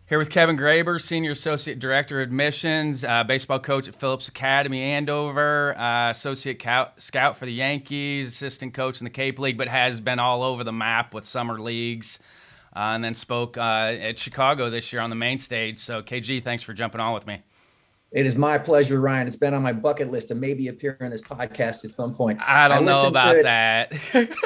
Here with Kevin Graber, Senior Associate Director of Admissions, baseball coach at Phillips Academy Andover, Associate Scout for the Yankees, Assistant Coach in the Cape League, but has been all over the map with summer leagues, and then spoke at Chicago this year on the main stage. So, KG, thanks for jumping on with me. It is my pleasure, Ryan. It's been on my bucket list to maybe appear on this podcast at some point. I I don't know listen to about it. that.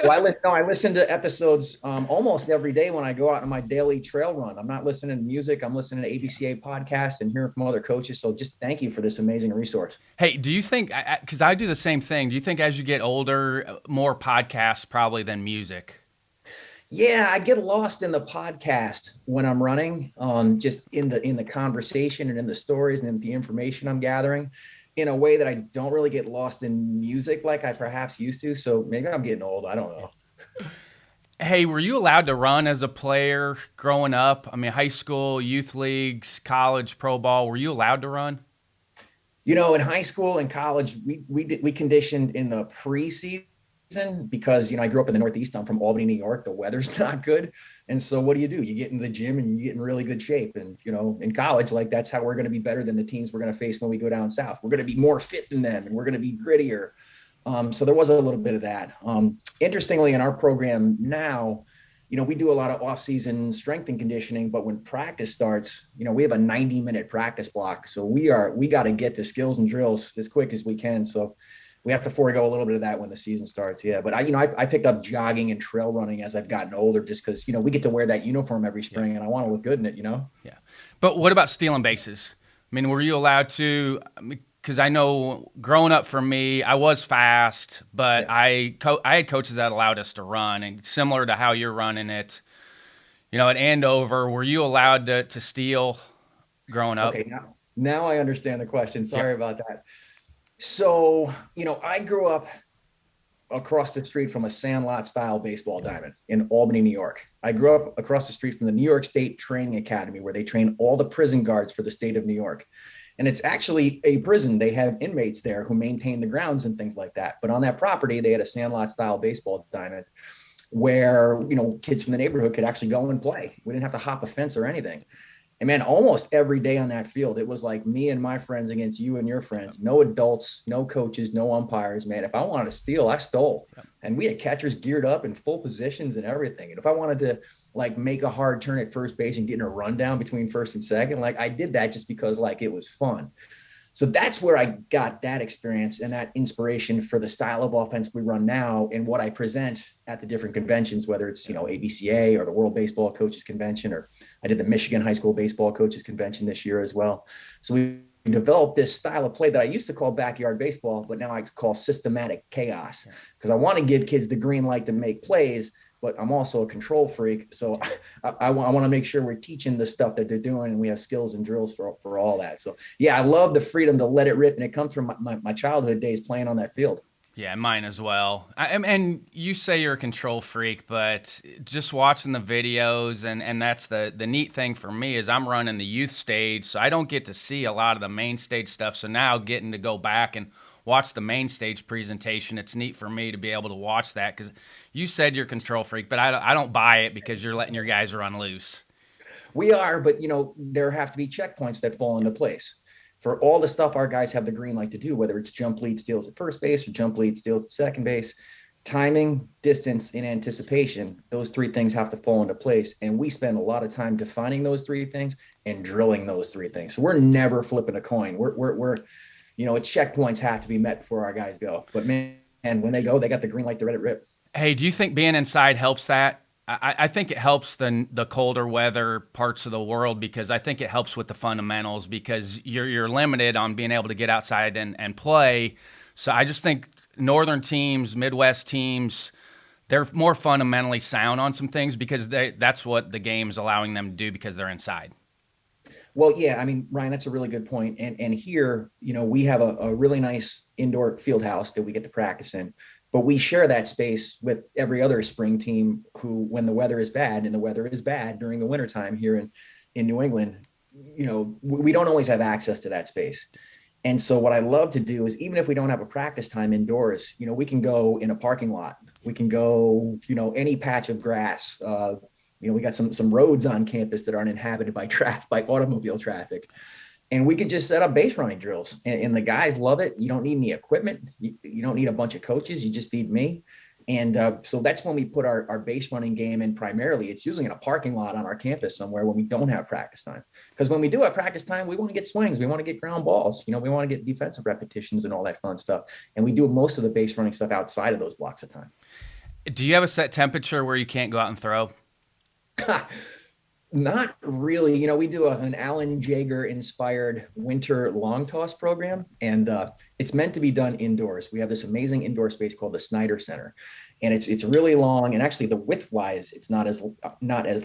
I listen to episodes almost every day when I go out on my daily trail run. I'm not listening to music. I'm listening to ABCA Podcast and hearing from other coaches. So just thank you for this amazing resource. Hey, do you think, because I do the same thing, do you think as you get older, more podcasts probably than music? Yeah, I get lost in the podcast when I'm running, just in the conversation and in the stories and in the information I'm gathering in a way that I don't really get lost in music like I perhaps used to. So maybe I'm getting old. I don't know. Hey, were you allowed to run as a player growing up? I mean, high school, youth leagues, college, pro ball. Were you allowed to run? In high school and college, we conditioned in the preseason because I grew up in the Northeast. I'm from Albany, New York. The weather's not good, and so what do? You get in the gym and you get in really good shape. And in college, like that's how we're going to be better than the teams we're going to face when we go down south. We're going to be more fit than them, and we're going to be grittier. So there was a little bit of that. Interestingly, in our program now, we do a lot of off-season strength and conditioning, but when practice starts, we have a 90-minute practice block. So we got to get to skills and drills as quick as we can. So we have to forego a little bit of that when the season starts. Yeah. But I picked up jogging and trail running as I've gotten older, just because, we get to wear that uniform every spring and I want to look good in it, Yeah. But what about stealing bases? I mean, were you allowed to? Because I know growing up for me, I was fast, but Yeah. I had coaches that allowed us to run, and similar to how you're running it, at Andover, were you allowed to steal growing up? Okay. Now I understand the question. Yeah. Sorry about that. So, I grew up across the street from a sandlot style baseball diamond in Albany, New York. I grew up across the street from the New York State Training Academy, where they train all the prison guards for the state of New York. And it's actually a prison. They have inmates there who maintain the grounds and things like that. But on that property, they had a sandlot style baseball diamond where, kids from the neighborhood could actually go and play. We didn't have to hop a fence or anything. And man, almost every day on that field, it was like me and my friends against you and your friends. No adults, no coaches, no umpires. Man, if I wanted to steal, I stole. And we had catchers geared up in full positions and everything. And if I wanted to make a hard turn at first base and get in a rundown between first and second, I did that just because it was fun. So that's where I got that experience and that inspiration for the style of offense we run now and what I present at the different conventions, whether it's, ABCA or the World Baseball Coaches Convention, or I did the Michigan High School Baseball Coaches Convention this year as well. So we developed this style of play that I used to call backyard baseball, but now I call systematic chaos, because I want to give kids the green light to make plays, but I'm also a control freak. So I want to make sure we're teaching the stuff that they're doing and we have skills and drills for all that. So yeah, I love the freedom to let it rip. And it comes from my childhood days playing on that field. Yeah, mine as well. And you say you're a control freak, but just watching the videos, and that's the neat thing for me is I'm running the youth stage, so I don't get to see a lot of the main stage stuff. So now getting to go back and watch the main stage presentation, it's neat for me to be able to watch that, because you said you're a control freak, but I don't buy it because you're letting your guys run loose. We are, but there have to be checkpoints that fall into place. For all the stuff our guys have the green light to do, whether it's jump lead steals at first base or jump lead steals at second base, timing, distance, and anticipation, those three things have to fall into place. And we spend a lot of time defining those three things and drilling those three things. So we're never flipping a coin. We're it's checkpoints have to be met before our guys go. But man, when they go, they got the green light to let it rip. Hey, do you think being inside helps that? I think it helps the colder weather parts of the world, because I think it helps with the fundamentals, because you're limited on being able to get outside and play. So I just think northern teams, Midwest teams, they're more fundamentally sound on some things because that's what the game's allowing them to do, because they're inside. Well, yeah, I mean, Ryan, that's a really good point. And here, we have a really nice indoor field house that we get to practice in. But we share that space with every other spring team who, when the weather is bad, and the weather is bad during the wintertime here in New England, we don't always have access to that space. And so what I love to do is, even if we don't have a practice time indoors, we can go in a parking lot. We can go, any patch of grass, we got some roads on campus that aren't inhabited by automobile traffic. And we could just set up base running drills, and the guys love it. You don't need any equipment. You don't need a bunch of coaches. You just need me. And so that's when we put our base running game in primarily. It's usually in a parking lot on our campus somewhere when we don't have practice time. Because when we do have practice time, we want to get swings. We want to get ground balls. We want to get defensive repetitions and all that fun stuff. And we do most of the base running stuff outside of those blocks of time. Do you have a set temperature where you can't go out and throw? Not really. We do an Alan Jaeger inspired winter long toss program, and it's meant to be done indoors. We have this amazing indoor space called the Snyder Center, and it's really long. And actually, the width wise, it's not as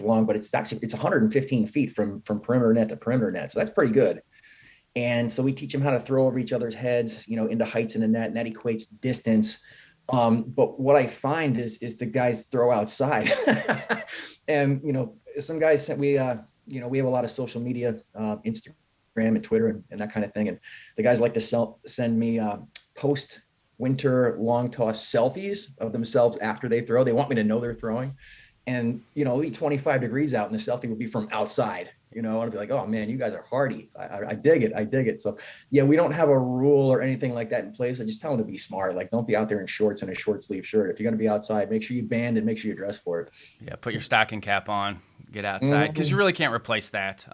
long, but it's 115 feet from perimeter net to perimeter net, so that's pretty good. And so we teach them how to throw over each other's heads, into heights in the net, and that equates distance. But what I find is the guys throw outside, and some guys sent we have a lot of social media, Instagram and Twitter and that kind of thing, and the guys like to send me post winter long toss selfies of themselves after they throw. They want me to know they're throwing, and it'll be 25 degrees out, and the selfie will be from outside. I'd be like, oh man, you guys are hardy. I dig it. I dig it. So yeah, we don't have a rule or anything like that in place. I just tell them to be smart. Like, don't be out there in shorts and a short sleeve shirt. If you're going to be outside, make sure you band and make sure you dress for it. Yeah. Put your stocking cap on, get outside, because you really can't replace that.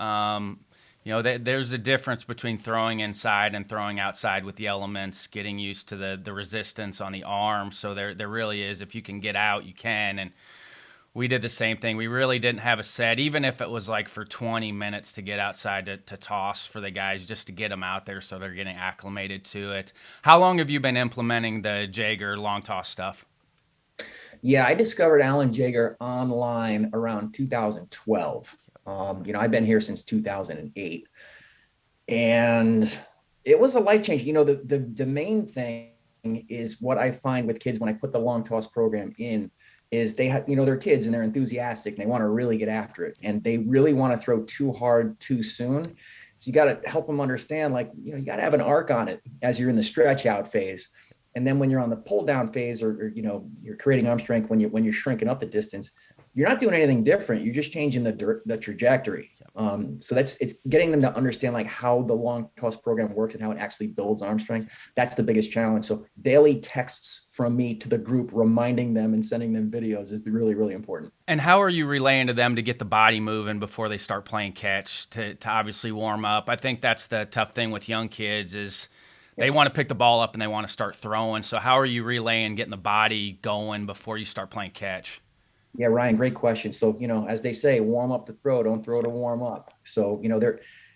There's a difference between throwing inside and throwing outside with the elements, getting used to the resistance on the arm. So there really is, if you can get out, you can. And we did the same thing. We really didn't have a set, even if it was like for 20 minutes to get outside to toss for the guys, just to get them out there so they're getting acclimated to it. How long have you been implementing the Jaeger long toss stuff? Yeah, I discovered Alan Jaeger online around 2012. I've been here since 2008. And it was a life change. The main thing is what I find with kids when I put the long toss program in is they have, they're kids and they're enthusiastic and they want to really get after it. And they really want to throw too hard too soon. So you got to help them understand, you got to have an arc on it as you're in the stretch out phase. And then when you're on the pull down phase or you're creating arm strength, when you're shrinking up the distance, you're not doing anything different. You're just changing the trajectory. So it's getting them to understand how the long toss program works and how it actually builds arm strength. That's the biggest challenge. So daily texts from me to the group, reminding them and sending them videos is really, really important. And how are you relaying to them to get the body moving before they start playing catch to obviously warm up? I think that's the tough thing with young kids is they want to pick the ball up and they want to start throwing. So how are you relaying, getting the body going before you start playing catch? Yeah, Ryan, great question. So, as they say, warm up to throw, don't throw to warm up. So,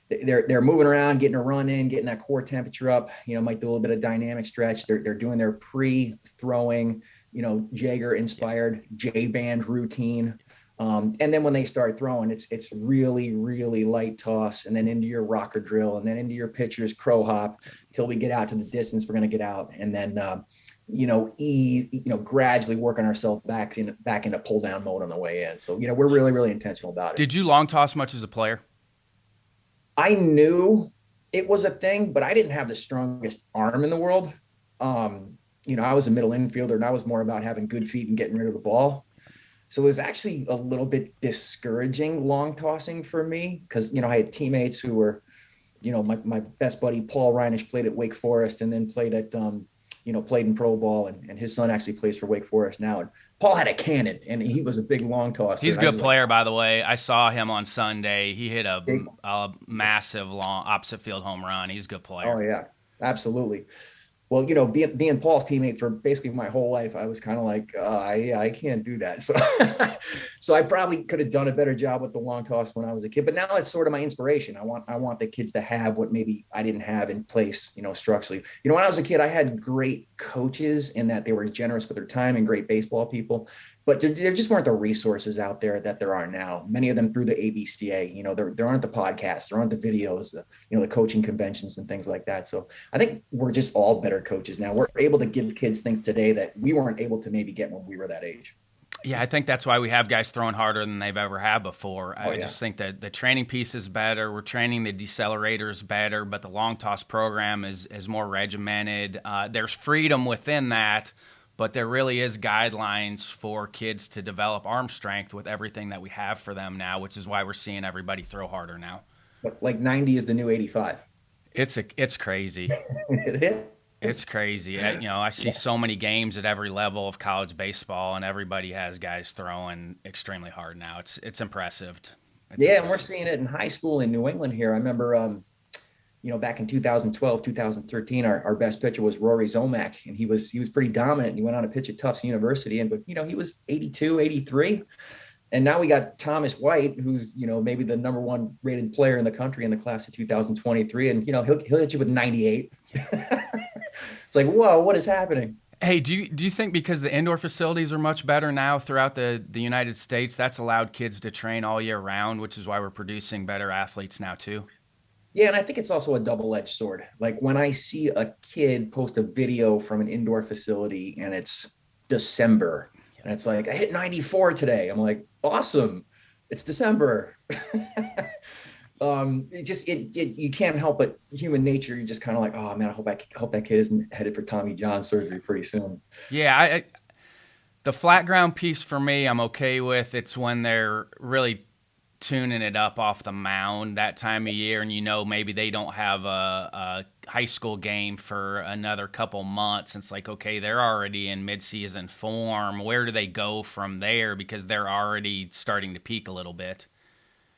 they're moving around, getting a run in, getting that core temperature up, might do a little bit of dynamic stretch. They're doing their pre-throwing, Jaeger inspired J-band routine. And then when they start throwing, it's really, really light toss, and then into your rocker drill, and then into your pitcher's crow hop till we get out to the distance we're going to get out. And then, gradually working ourselves back into pull down mode on the way in. So, we're really, really intentional about it. Did you long toss much as a player? I knew it was a thing, but I didn't have the strongest arm in the world. I was a middle infielder, and I was more about having good feet and getting rid of the ball. So it was actually a little bit discouraging long tossing for me because, I had teammates who were, my best buddy, Paul Reinisch, played at Wake Forest and then played at, played in pro ball, and his son actually plays for Wake Forest now. And Paul had a cannon, and he was a big long tosser. He's a good player, by the way. I saw him on Sunday. He hit a massive long opposite field home run. He's a good player. Oh yeah, absolutely. Well, being Paul's teammate for basically my whole life, I was kind of like, I can't do that. So, so I probably could have done a better job with the long toss when I was a kid. But now it's sort of my inspiration. I want the kids to have what maybe I didn't have in place, structurally. When I was a kid, I had great coaches in that they were generous with their time and great baseball people. But there just weren't the resources out there that there are now. Many of them through the ABCA, there aren't the podcasts, there aren't the videos, the coaching conventions and things like that. So I think we're just all better coaches now. We're able to give kids things today that we weren't able to maybe get when we were that age. Yeah, I think that's why we have guys throwing harder than they've ever had before. I just think that the training piece is better. We're training the decelerators better, but the long toss program is more regimented. There's freedom within that. but there really is guidelines for kids to develop arm strength with everything that we have for them now, which is why we're seeing everybody throw harder now. But like 90 is the new 85. It's crazy. It It's is. crazy. I see so many games at every level of college baseball, and everybody has guys throwing extremely hard now. It's impressive. It's Yeah, and we're impressive. seeing it in high school in New England here. I remember, back in 2012, 2013, our best pitcher was Rory Zomack, and he was pretty dominant. He went on to pitch at Tufts University, but he was 82, 83. And now we got Thomas White, who's maybe the number one rated player in the country in the class of 2023, and he'll hit you with 98. It's like, whoa, what is happening? Hey, do you think because the indoor facilities are much better now throughout the United States, that's allowed kids to train all year round, which is why we're producing better athletes now too? Yeah, and I think it's also a double-edged sword. Like when I see a kid post a video from an indoor facility and it's December and it's like, I hit 94 today. I'm like, awesome. It's December. You can't help but human nature. You're just kind of like, oh man, I hope that kid isn't headed for Tommy John surgery pretty soon. Yeah, the flat ground piece for me, I'm okay with. It's when they're really tuning it up off the mound that time of year, and maybe they don't have a high school game for another couple months. It's like, okay, they're already in midseason form. Where do they go from there? Because they're already starting to peak a little bit.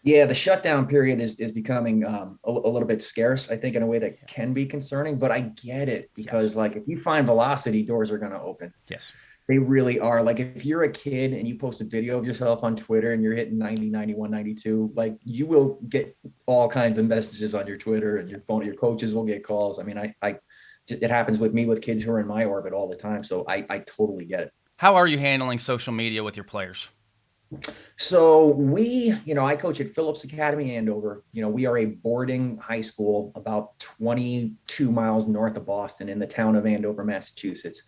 Yeah, the shutdown period is becoming a little bit scarce, I think, in a way that can be concerning. But I get it because, Yes. like, if you find velocity, doors are going to open. Yes. They really are. Like if you're a kid and you post a video of yourself on Twitter and you're hitting 90, 91, 92, like you will get all kinds of messages on your Twitter and your phone. Your coaches will get calls. I mean, it happens with me with kids who are in my orbit all the time. So I totally get it. How are you handling social media with your players? So I coach at Phillips Academy Andover. We are a boarding high school about 22 miles north of Boston in the town of Andover, Massachusetts.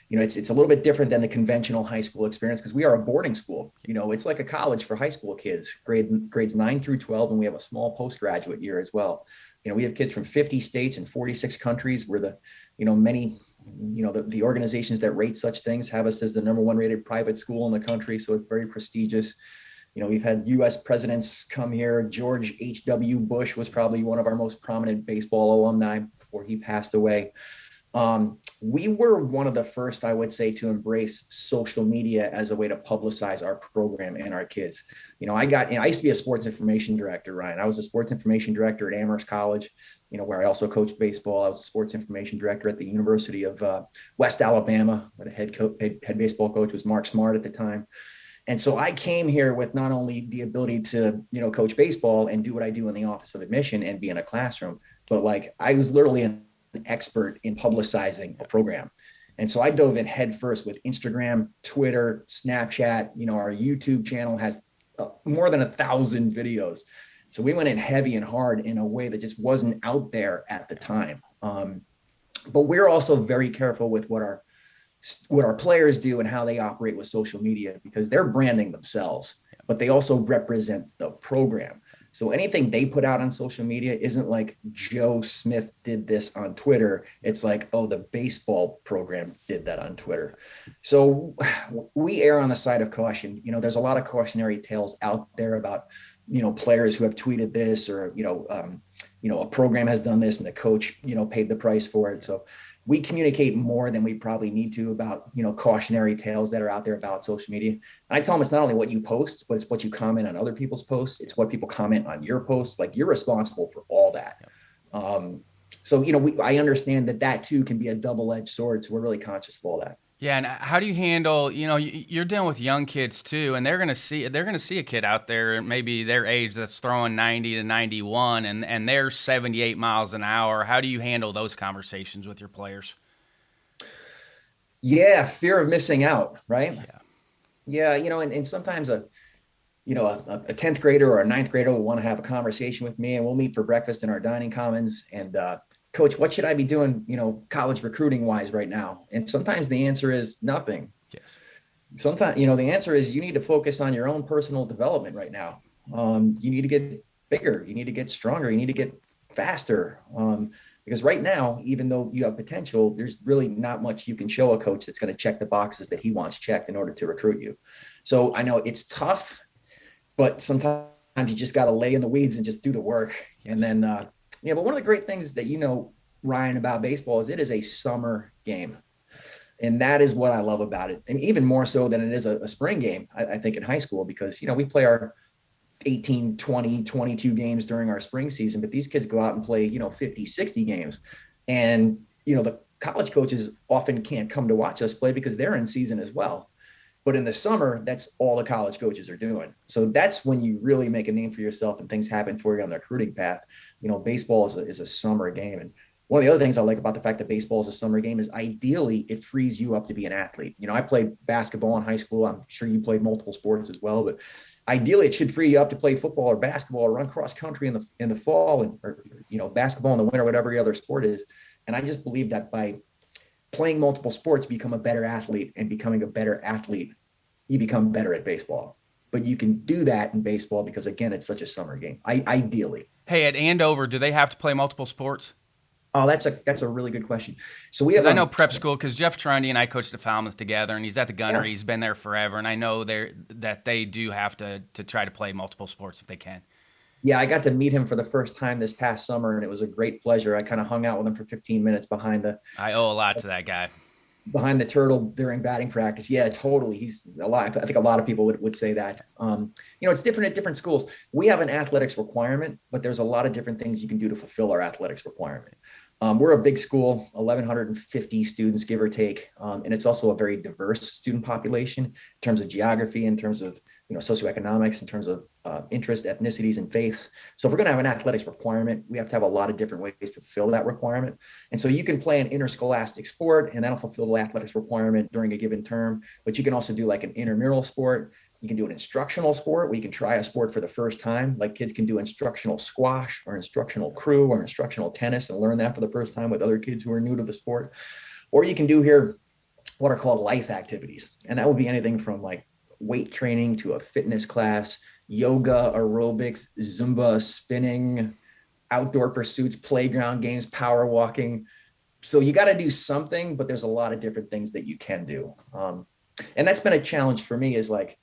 It's a little bit different than the conventional high school experience because we are a boarding school. It's like a college for high school kids, grades 9 through 12, and we have a small postgraduate year as well. We have kids from 50 states and 46 countries. We're the organizations that rate such things have us as the number one rated private school in the country. So it's very prestigious. We've had U.S. presidents come here. George H.W. Bush was probably one of our most prominent baseball alumni before he passed away. We were one of the first, I would say, to embrace social media as a way to publicize our program and our kids. I used to be a sports information director, Ryan. I was a sports information director at Amherst College, where I also coached baseball. I was a sports information director at the University of West Alabama, where the head baseball coach was Mark Smart at the time. And so I came here with not only the ability to, coach baseball and do what I do in the office of admission and be in a classroom, but like I was literally an expert in publicizing a program. And so I dove in head first with Instagram, Twitter, Snapchat. Our YouTube channel has more than 1,000 videos. So we went in heavy and hard in a way that just wasn't out there at the time. But we're also very careful with what our players do and how they operate with social media because they're branding themselves, but they also represent the program. So anything they put out on social media isn't like Joe Smith did this on Twitter. It's like, oh, the baseball program did that on Twitter. So we err on the side of caution. There's a lot of cautionary tales out there about, players who have tweeted this or, a program has done this and the coach, paid the price for it. So we communicate more than we probably need to about, cautionary tales that are out there about social media. And I tell them it's not only what you post, but it's what you comment on other people's posts. It's what people comment on your posts. Like you're responsible for all that. So, I understand that too can be a double-edged sword. So we're really conscious of all that. Yeah, and how do you handle? You're dealing with young kids too, and they're gonna see a kid out there, maybe their age, that's throwing 90 to 91, and they're 78 miles an hour. How do you handle those conversations with your players? Yeah, fear of missing out, right? Yeah, Yeah, and sometimes a 10th grader or a ninth grader will want to have a conversation with me, and we'll meet for breakfast in our dining commons. And coach, what should I be doing, college recruiting wise right now? And sometimes the answer is nothing. yes, Sometimes, the answer is you need to focus on your own personal development right now. You need to get bigger. You need to get stronger. You need to get faster. Because right now, even though you have potential, there's really not much you can show a coach that's going to check the boxes that he wants checked in order to recruit you. So I know it's tough, but sometimes you just got to lay in the weeds and just do the work. Yes. And then, but one of the great things that, Ryan, about baseball is it is a summer game. And that is what I love about it. And even more so than it is a spring game, I think in high school, because, we play our 18, 20, 22 games during our spring season, but these kids go out and play, 50, 60 games. And, the college coaches often can't come to watch us play because they're in season as well. But in the summer, that's all the college coaches are doing. So that's when you really make a name for yourself and things happen for you on the recruiting path. Baseball is a summer game. And one of the other things I like about the fact that baseball is a summer game is ideally it frees you up to be an athlete. I played basketball in high school. I'm sure you played multiple sports as well, but ideally it should free you up to play football or basketball or run cross country in the fall or basketball in the winter, whatever your other sport is. And I just believe that by playing multiple sports, you become a better athlete, and becoming a better athlete, you become better at baseball. But you can do that in baseball because, again, it's such a summer game. Ideally. Hey, at Andover, do they have to play multiple sports? Oh, that's a really good question. So we have. I know prep school because Jeff Trundy and I coached at Falmouth together, and he's at the Gunnery. Yeah. He's been there forever, and I know that they do have to try to play multiple sports if they can. Yeah, I got to meet him for the first time this past summer, and it was a great pleasure. I kind of hung out with him for 15 minutes I owe a lot to that guy. Behind the turtle during batting practice. Yeah, totally. He's a lot. I think a lot of people would say that. It's different at different schools. We have an athletics requirement, but there's a lot of different things you can do to fulfill our athletics requirement. We're a big school, 1,150 students, give or take. And it's also a very diverse student population in terms of geography, in terms of, socioeconomics, in terms of interest, ethnicities, and faiths. So if we're going to have an athletics requirement, we have to have a lot of different ways to fulfill that requirement. And so you can play an interscholastic sport, and that'll fulfill the athletics requirement during a given term. But you can also do like an intramural sport. You can do an instructional sport where you can try a sport for the first time. Like kids can do instructional squash or instructional crew or instructional tennis and learn that for the first time with other kids who are new to the sport. Or you can do here what are called life activities. And that would be anything from like weight training to a fitness class, yoga, aerobics, Zumba, spinning, outdoor pursuits, playground games, power walking. So you got to do something, but there's a lot of different things that you can do. And that's been a challenge for me is like,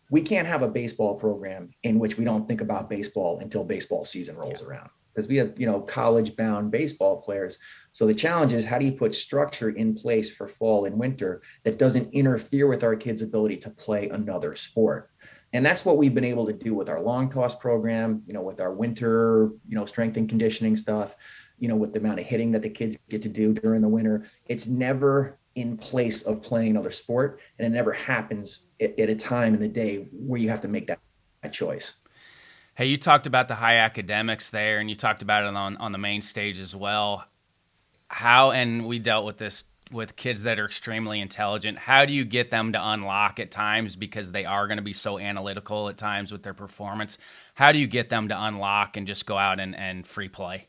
we can't have a baseball program in which we don't think about baseball until baseball season rolls around, because we have, college bound baseball players. So the challenge is, how do you put structure in place for fall and winter that doesn't interfere with our kids' ability to play another sport? And that's what we've been able to do with our long toss program, with our winter, strength and conditioning stuff, with the amount of hitting that the kids get to do during the winter. It's never in place of playing another sport. And it never happens at a time in the day where you have to make that choice. Hey, you talked about the high academics there, and you talked about it on the main stage as well. And we dealt with this with kids that are extremely intelligent. How do you get them to unlock at times, because they are going to be so analytical at times with their performance? How do you get them to unlock and just go out and free play?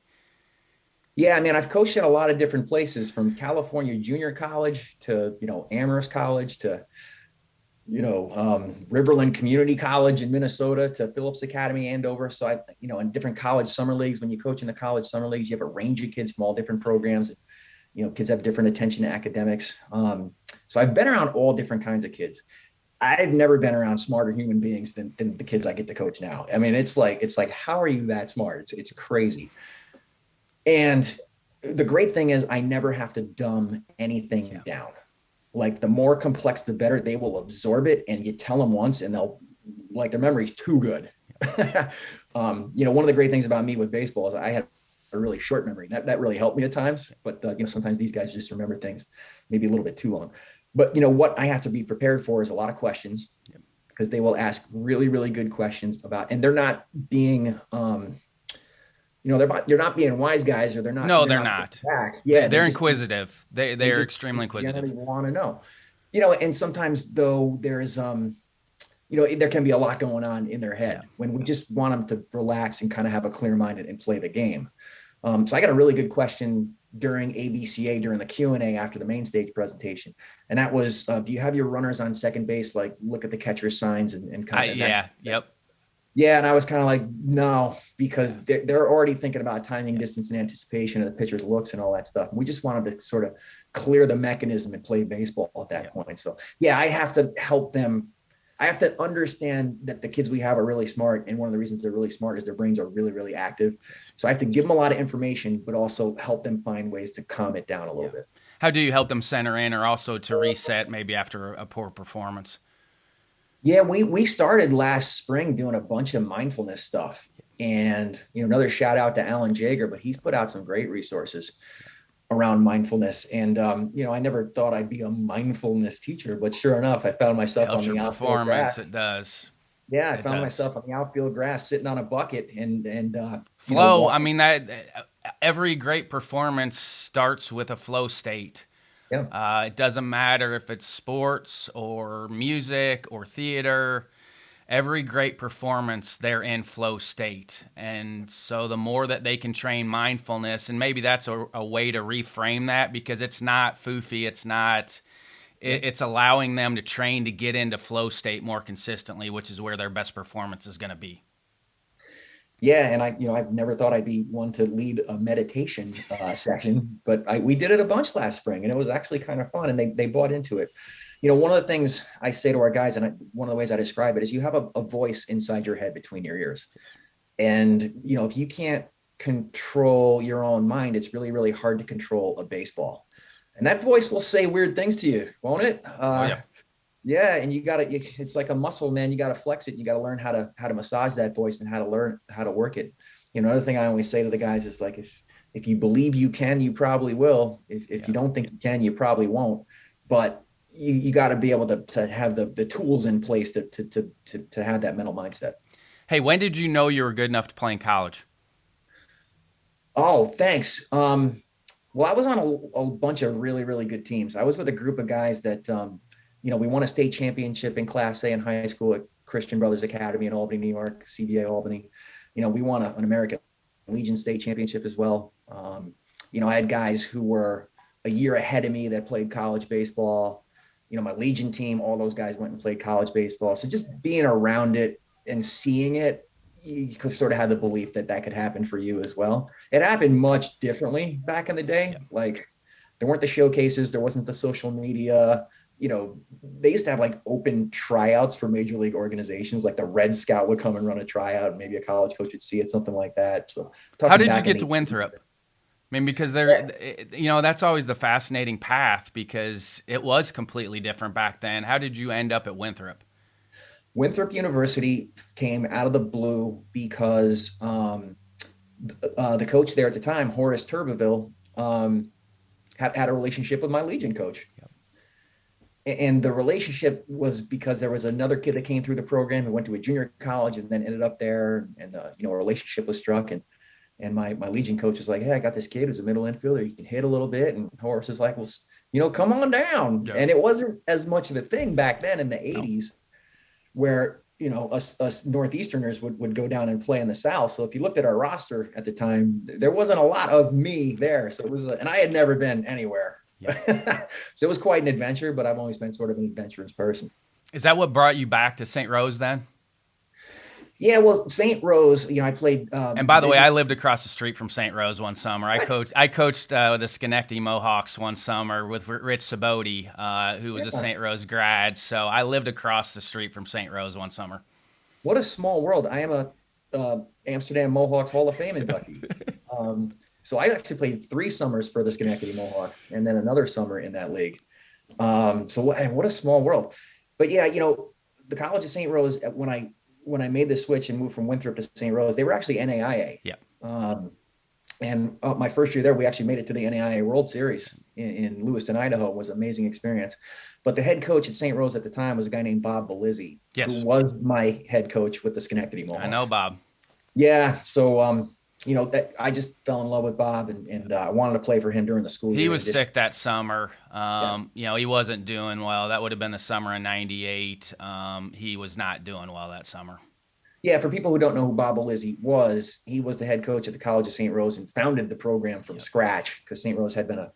Yeah, I mean, I've coached at a lot of different places, from California Junior College to, Amherst College to, Riverland Community College in Minnesota to Phillips Academy Andover. So in different college summer leagues, when you coach in the college summer leagues, you have a range of kids from all different programs. Kids have different attention to academics. So I've been around all different kinds of kids. I've never been around smarter human beings than the kids I get to coach now. I mean, it's like, how are you that smart? It's crazy. And the great thing is I never have to dumb anything down. Like, the more complex, the better. They will absorb it, and you tell them once and they'll, like, their memory's too good. One of the great things about me with baseball is I had a really short memory. That really helped me at times, but sometimes these guys just remember things maybe a little bit too long. But what I have to be prepared for is a lot of questions, because they will ask really, really good questions about, and they're not being, they're not being wise guys, or they're not. No, they're not. Yeah, they're inquisitive. They're extremely inquisitive. They want to know, and sometimes though there's, there can be a lot going on in their head when we just want them to relax and kind of have a clear mind and play the game. So I got a really good question during ABCA, during the Q&A after the main stage presentation. And that was, do you have your runners on second base, like look at the catcher's signs and kind of Yep. Yeah, and I was kind of like, no, because they're already thinking about timing, distance, and anticipation of the pitcher's looks and all that stuff. We just wanted to sort of clear the mechanism and play baseball at that point. So yeah, I have to help them. I have to understand that the kids we have are really smart, and one of the reasons they're really smart is their brains are really, really active. So I have to give them a lot of information, but also help them find ways to calm it down a little bit. How do you help them center in, or also to reset maybe after a poor performance? Yeah, we started last spring doing a bunch of mindfulness stuff. And another shout out to Alan Jager, but he's put out some great resources around mindfulness. And I never thought I'd be a mindfulness teacher, but sure enough, I found myself Helps on your the outfield performance. grass. It does. Yeah, I It found does. myself on the outfield grass sitting on a bucket and Flow. I walking. mean, that every great performance starts with a flow state. Yeah. It doesn't matter if it's sports or music or theater. Every great performance, they're in flow state. And so the more that they can train mindfulness, and maybe that's a way to reframe that, because it's not foofy, it's not, it's allowing them to train to get into flow state more consistently, which is where their best performance is going to be. Yeah, and I've never thought I'd be one to lead a meditation session, but we did it a bunch last spring, and it was actually kind of fun, and they bought into it. One of the things I say to our guys, and one of the ways I describe it is you have a voice inside your head between your ears, and if you can't control your own mind, it's really, really hard to control a baseball, and that voice will say weird things to you, won't it? Oh, yeah. Yeah, and it's like a muscle, man. You got to flex it. You got to learn how to massage that voice and how to learn how to work it. Another thing I always say to the guys is like, if you believe you can, you probably will. If you don't think you can, you probably won't. But you got to be able to have the tools in place to have that mental mindset. Hey, when did you know you were good enough to play in college? Oh, thanks. Well, I was on a bunch of really, really good teams. I was with a group of guys that, we won a state championship in Class A in high school at Christian Brothers Academy in Albany, New York, CBA Albany. We won an American Legion state championship as well. I had guys who were a year ahead of me that played college baseball. My Legion team, all those guys went and played college baseball. So just being around it and seeing it, you could sort of have the belief that could happen for you as well. It happened much differently back in the day. Yeah. Like there weren't the showcases, there wasn't the social media. They used to have like open tryouts for major league organizations. Like the Red Scout would come and run a tryout, and maybe a college coach would see it, something like that. So How did you get to Winthrop? I mean, because that's always the fascinating path, because it was completely different back then. How did you end up at Winthrop? Winthrop University came out of the blue because the coach there at the time, Horace Turbeville, had a relationship with my Legion coach. Yep. And the relationship was because there was another kid that came through the program who went to a junior college and then ended up there. And, a relationship was struck. And my Legion coach was like, hey, I got this kid who's a middle infielder. He can hit a little bit. And Horace is like, well, come on down. Yeah. And it wasn't as much of a thing back then in the 80s where, us Northeasterners would go down and play in the South. So if you looked at our roster at the time, there wasn't a lot of me there. So it was, and I had never been anywhere. Yeah. So it was quite an adventure, but I've always been sort of an adventurous person. Is that what brought you back to St. Rose then? Yeah, well, St. Rose, I played. And by the way, I lived across the street from St. Rose one summer. I coached the Schenectady Mohawks one summer with Rich Saboti, who was a St. Rose grad. So I lived across the street from St. Rose one summer. What a small world! I am a Amsterdam Mohawks Hall of Fame inductee. So I actually played 3 summers for the Schenectady Mohawks, and then another summer in that league. So what a small world! But yeah, the College of St. Rose, when I made the switch and moved from Winthrop to St. Rose, they were actually NAIA. Yeah. And my first year there, we actually made it to the NAIA World Series in Lewiston, Idaho. It was an amazing experience. But the head coach at St. Rose at the time was a guy named Bob Lizzie, yes, who was my head coach with the Schenectady Mohawks. I know Bob. Yeah. So, I just fell in love with Bob and I wanted to play for him during the school year. He was sick that summer. He wasn't doing well. That would have been the summer of '98. He was not doing well that summer. Yeah, for people who don't know who Bob Lizzie was, he was the head coach at the College of St. Rose and founded the program from scratch, because St. Rose had been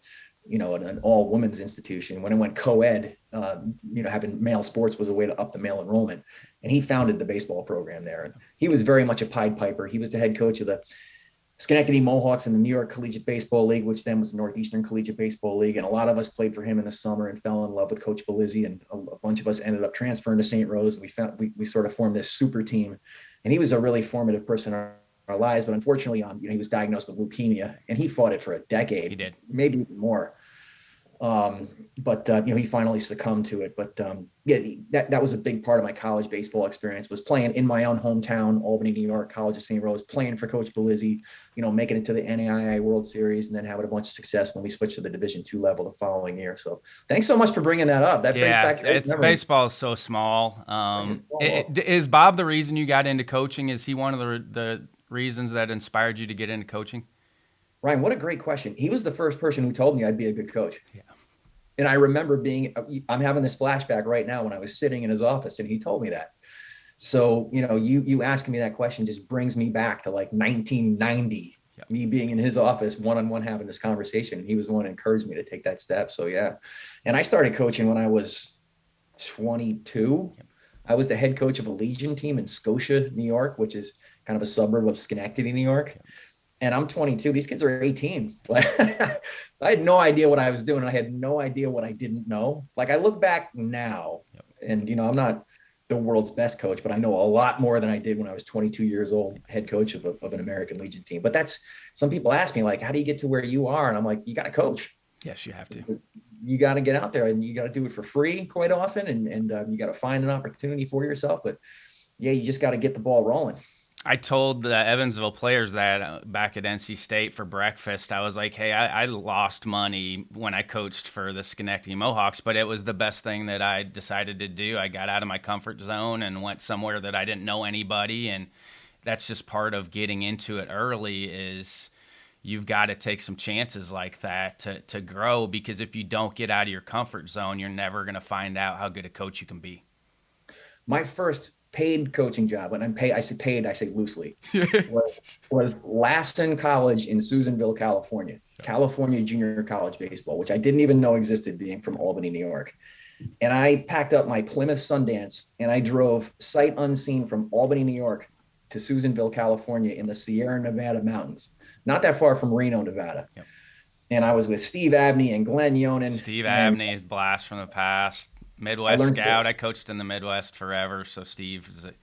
an all women's institution. When it went co-ed, having male sports was a way to up the male enrollment. And he founded the baseball program there. And he was very much a Pied Piper. He was the head coach of the Schenectady Mohawks in the New York Collegiate Baseball League, which then was the Northeastern Collegiate Baseball League. And a lot of us played for him in the summer and fell in love with Coach Lizzie. And a bunch of us ended up transferring to St. Rose. We sort of formed this super team. And he was a really formative person in our lives. But unfortunately, he was diagnosed with leukemia, and he fought it for a decade. He did. Maybe even more. But he finally succumbed to it. But that was a big part of my college baseball experience, was playing in my own hometown, Albany, New York, College of St. Rose, playing for Coach Belizzi, making it to the NAIA World Series, and then having a bunch of success when we switched to the Division II level the following year. So thanks so much for bringing that up. That brings back to baseball is so small. Is Bob the reason you got into coaching? Is he one of the reasons that inspired you to get into coaching? Ryan, what a great question. He was the first person who told me I'd be a good coach. Yeah. And I remember I'm having this flashback right now when I was sitting in his office and he told me that. So, you asking me that question just brings me back to like 1990, me being in his office, one-on-one having this conversation. He was the one who encouraged me to take that step. So, yeah. And I started coaching when I was 22. Yep. I was the head coach of a Legion team in Scotia, New York, which is kind of a suburb of Schenectady, New York. Yep. And I'm 22. These kids are 18. I had no idea what I was doing. I had no idea what I didn't know. Like, I look back now and, I'm not the world's best coach, but I know a lot more than I did when I was 22 years old, head coach of an American Legion team. But some people ask me, like, how do you get to where you are? And I'm like, you got to coach. Yes, you have to. You got to get out there, and you got to do it for free quite often. And you got to find an opportunity for yourself. But yeah, you just got to get the ball rolling. I told the Evansville players that back at NC State for breakfast. I was like, hey, I lost money when I coached for the Schenectady Mohawks, but it was the best thing that I decided to do. I got out of my comfort zone and went somewhere that I didn't know anybody, and that's just part of getting into it early is you've got to take some chances like that to grow, because if you don't get out of your comfort zone, you're never going to find out how good a coach you can be. My first paid coaching job, and I say loosely, was Lassen College in Susanville, California junior college baseball, which I didn't even know existed, being from Albany, New York. And I packed up my Plymouth Sundance and I drove sight unseen from Albany, New York to Susanville, California in the Sierra Nevada mountains, not that far from Reno, Nevada. Yep. And I was with Steve Abney and Glenn Yonan. Steve Abney is blast from the past. Midwest scout. I coached in the Midwest forever, so Steve is a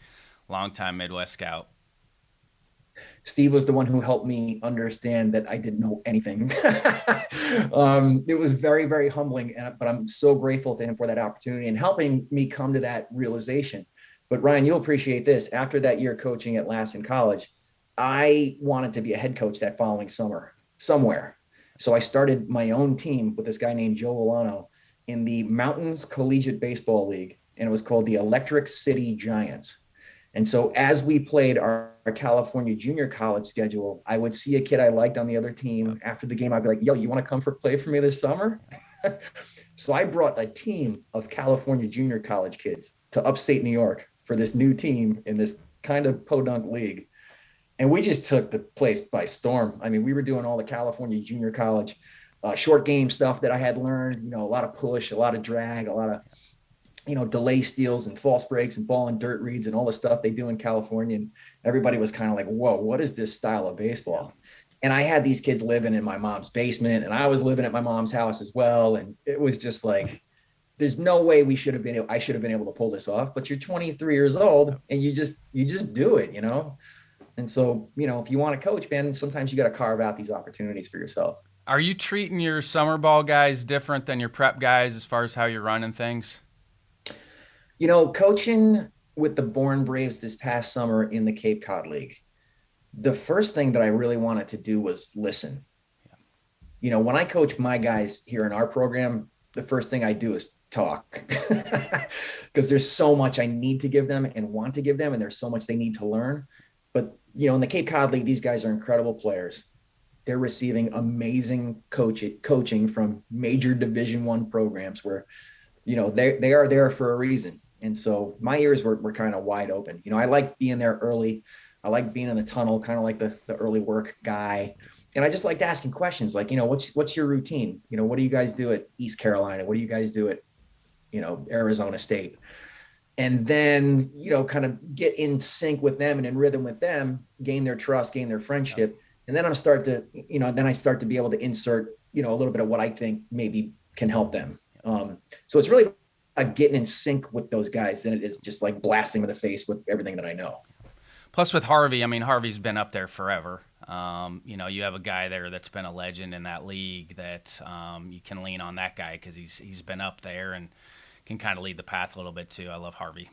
longtime Midwest scout. Steve was the one who helped me understand that I didn't know anything. It was very, very humbling, but I'm so grateful to him for that opportunity and helping me come to that realization. But Ryan, you'll appreciate this. After that year coaching at Lassen College, I wanted to be a head coach that following summer somewhere. So I started my own team with this guy named Joe Volano in the Mountains Collegiate Baseball League, and it was called the Electric City Giants. And so as we played our California junior college schedule, I would see a kid I liked on the other team. After the game, I'd be like, yo, you want to come play for me this summer? So I brought a team of California junior college kids to upstate New York for this new team in this kind of podunk league. And we just took the place by storm. I mean, we were doing all the California junior college short game stuff that I had learned, a lot of push, a lot of drag, a lot of, delay steals and false breaks and ball and dirt reads and all the stuff they do in California. And everybody was kind of like, whoa, what is this style of baseball? And I had these kids living in my mom's basement, and I was living at my mom's house as well. And it was just like, there's no way I should have been able to pull this off, but you're 23 years old and you just do it, And so, if you want to coach, man, sometimes you got to carve out these opportunities for yourself. Are you treating your summer ball guys different than your prep guys as far as how you're running things? Coaching with the Bourne Braves this past summer in the Cape Cod League, the first thing that I really wanted to do was listen. Yeah. When I coach my guys here in our program, the first thing I do is talk because there's so much I need to give them and want to give them, and there's so much they need to learn. But, in the Cape Cod League, these guys are incredible players. They're receiving amazing coaching from major Division I programs where, they are there for a reason. And so my ears were kind of wide open. I like being there early. I like being in the tunnel, kind of like the early work guy. And I just liked asking questions like, what's your routine? What do you guys do at East Carolina? What do you guys do at, Arizona State? And then, kind of get in sync with them and in rhythm with them, gain their trust, gain their Yep. friendship. And then I start to be able to insert, a little bit of what I think maybe can help them. So it's really like getting in sync with those guys than it is just like blasting them in the face with everything that I know. Plus, with Harvey, I mean, Harvey's been up there forever. You have a guy there that's been a legend in that league that you can lean on that guy because he's been up there and can kind of lead the path a little bit too. I love Harvey.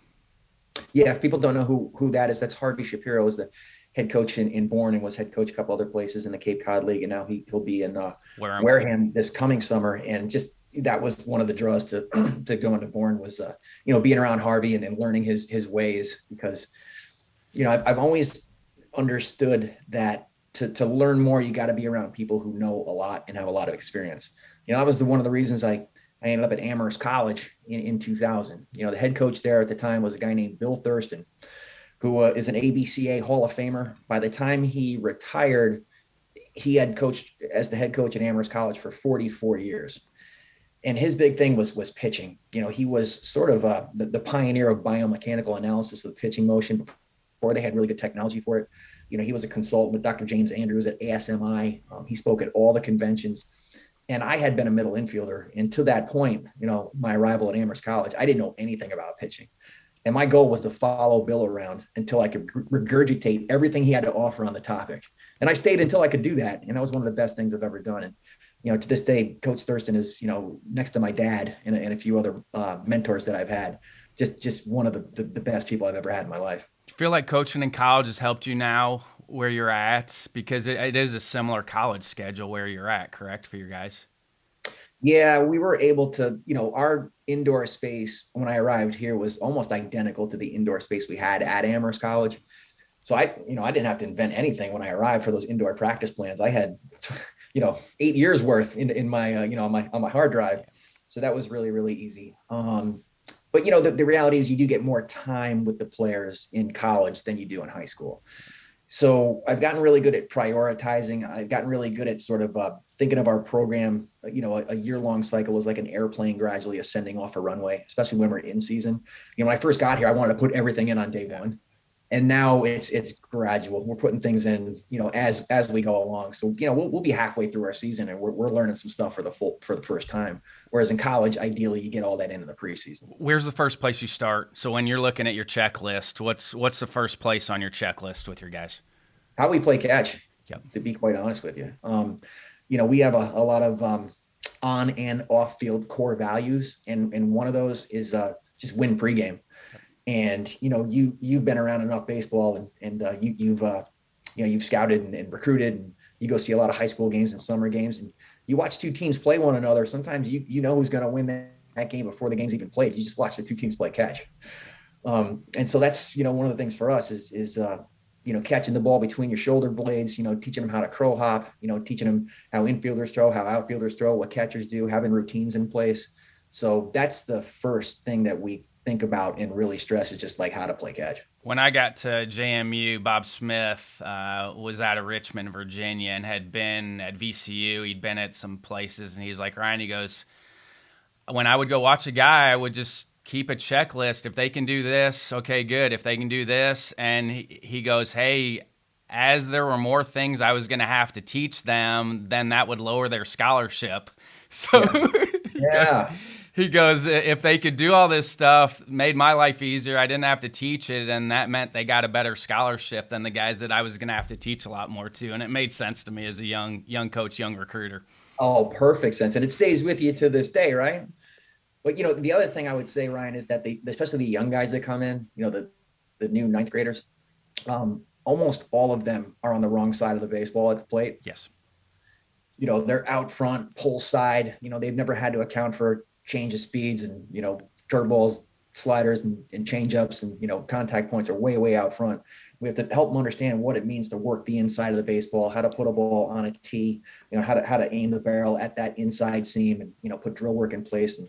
Yeah, if people don't know who that is, that's Harvey Shapiro, is the head coach in Bourne and was head coach a couple other places in the Cape Cod League, and now he'll be in Wareham. Wareham this coming summer. And just that was one of the draws to to go into Bourne was being around Harvey and learning his ways, because I've always understood that to learn more you got to be around people who know a lot and have a lot of experience. That was one of the reasons I ended up at Amherst College in 2000. The head coach there at the time was a guy named Bill Thurston, who is an ABCA Hall of Famer. By the time he retired, he had coached as the head coach at Amherst College for 44 years. And his big thing was pitching. He was sort of the pioneer of biomechanical analysis of the pitching motion before they had really good technology for it. He was a consultant with Dr. James Andrews at ASMI. He spoke at all the conventions. And I had been a middle infielder. And to that point, my arrival at Amherst College, I didn't know anything about pitching. And my goal was to follow Bill around until I could regurgitate everything he had to offer on the topic. And I stayed until I could do that. And that was one of the best things I've ever done. And, to this day, Coach Thurston is, next to my dad and a few other mentors that I've had, just one of the best people I've ever had in my life. Do you feel like coaching in college has helped you now where you're at? Because it is a similar college schedule where you're at, correct, for your guys? Yeah, we were able to, our indoor space when I arrived here was almost identical to the indoor space we had at Amherst College. So I didn't have to invent anything when I arrived for those indoor practice plans. I had, 8 years worth in my, on my hard drive. So that was really, really easy. But the reality is you do get more time with the players in college than you do in high school. So I've gotten really good at prioritizing. I've gotten really good at sort of thinking of our program, a year-long cycle is like an airplane gradually ascending off a runway, especially when we're in season. When I first got here, I wanted to put everything in on day one. And now it's gradual. We're putting things in, as we go along. So, we'll be halfway through our season and we're learning some stuff for the first time. Whereas in college, ideally you get all that in the preseason. Where's the first place you start? So when you're looking at your checklist, what's the first place on your checklist with your guys? How we play catch, Yep. to be quite honest with you. We have a lot of on and off field core values. And one of those is just win pregame. And, you've been around enough baseball and you've scouted and recruited, and you go see a lot of high school games and summer games, and you watch two teams play one another. Sometimes you know who's going to win that game before the game's even played. You just watch the two teams play catch. And so that's, one of the things for us is catching the ball between your shoulder blades, teaching them how to crow hop, teaching them how infielders throw, how outfielders throw, what catchers do, having routines in place. So that's the first thing that we think about and really stress, is just like how to play catch. When I got to JMU, Bob Smith was out of Richmond, Virginia, and had been at VCU. He'd been at some places, and he's like, Ryan, he goes, when I would go watch a guy, I would just keep a checklist. If they can do this, okay, good. If they can do this, and he goes, hey, as there were more things I was going to have to teach them, then that would lower their scholarship. So Yeah. he goes, if they could do all this stuff, made my life easier. I didn't have to teach it, and that meant they got a better scholarship than the guys that I was going to have to teach a lot more to. And it made sense to me as a young coach, young recruiter. Oh, perfect sense. And it stays with you to this day, right? But, the other thing I would say, Ryan, is that especially the young guys that come in, the new ninth graders, almost all of them are on the wrong side of the baseball at the plate. Yes. They're out front, pull side. They've never had to account for change of speeds and, curveballs, sliders and change ups and, contact points are way, way out front. We have to help them understand what it means to work the inside of the baseball, how to put a ball on a tee, how to aim the barrel at that inside seam and, put drill work in place and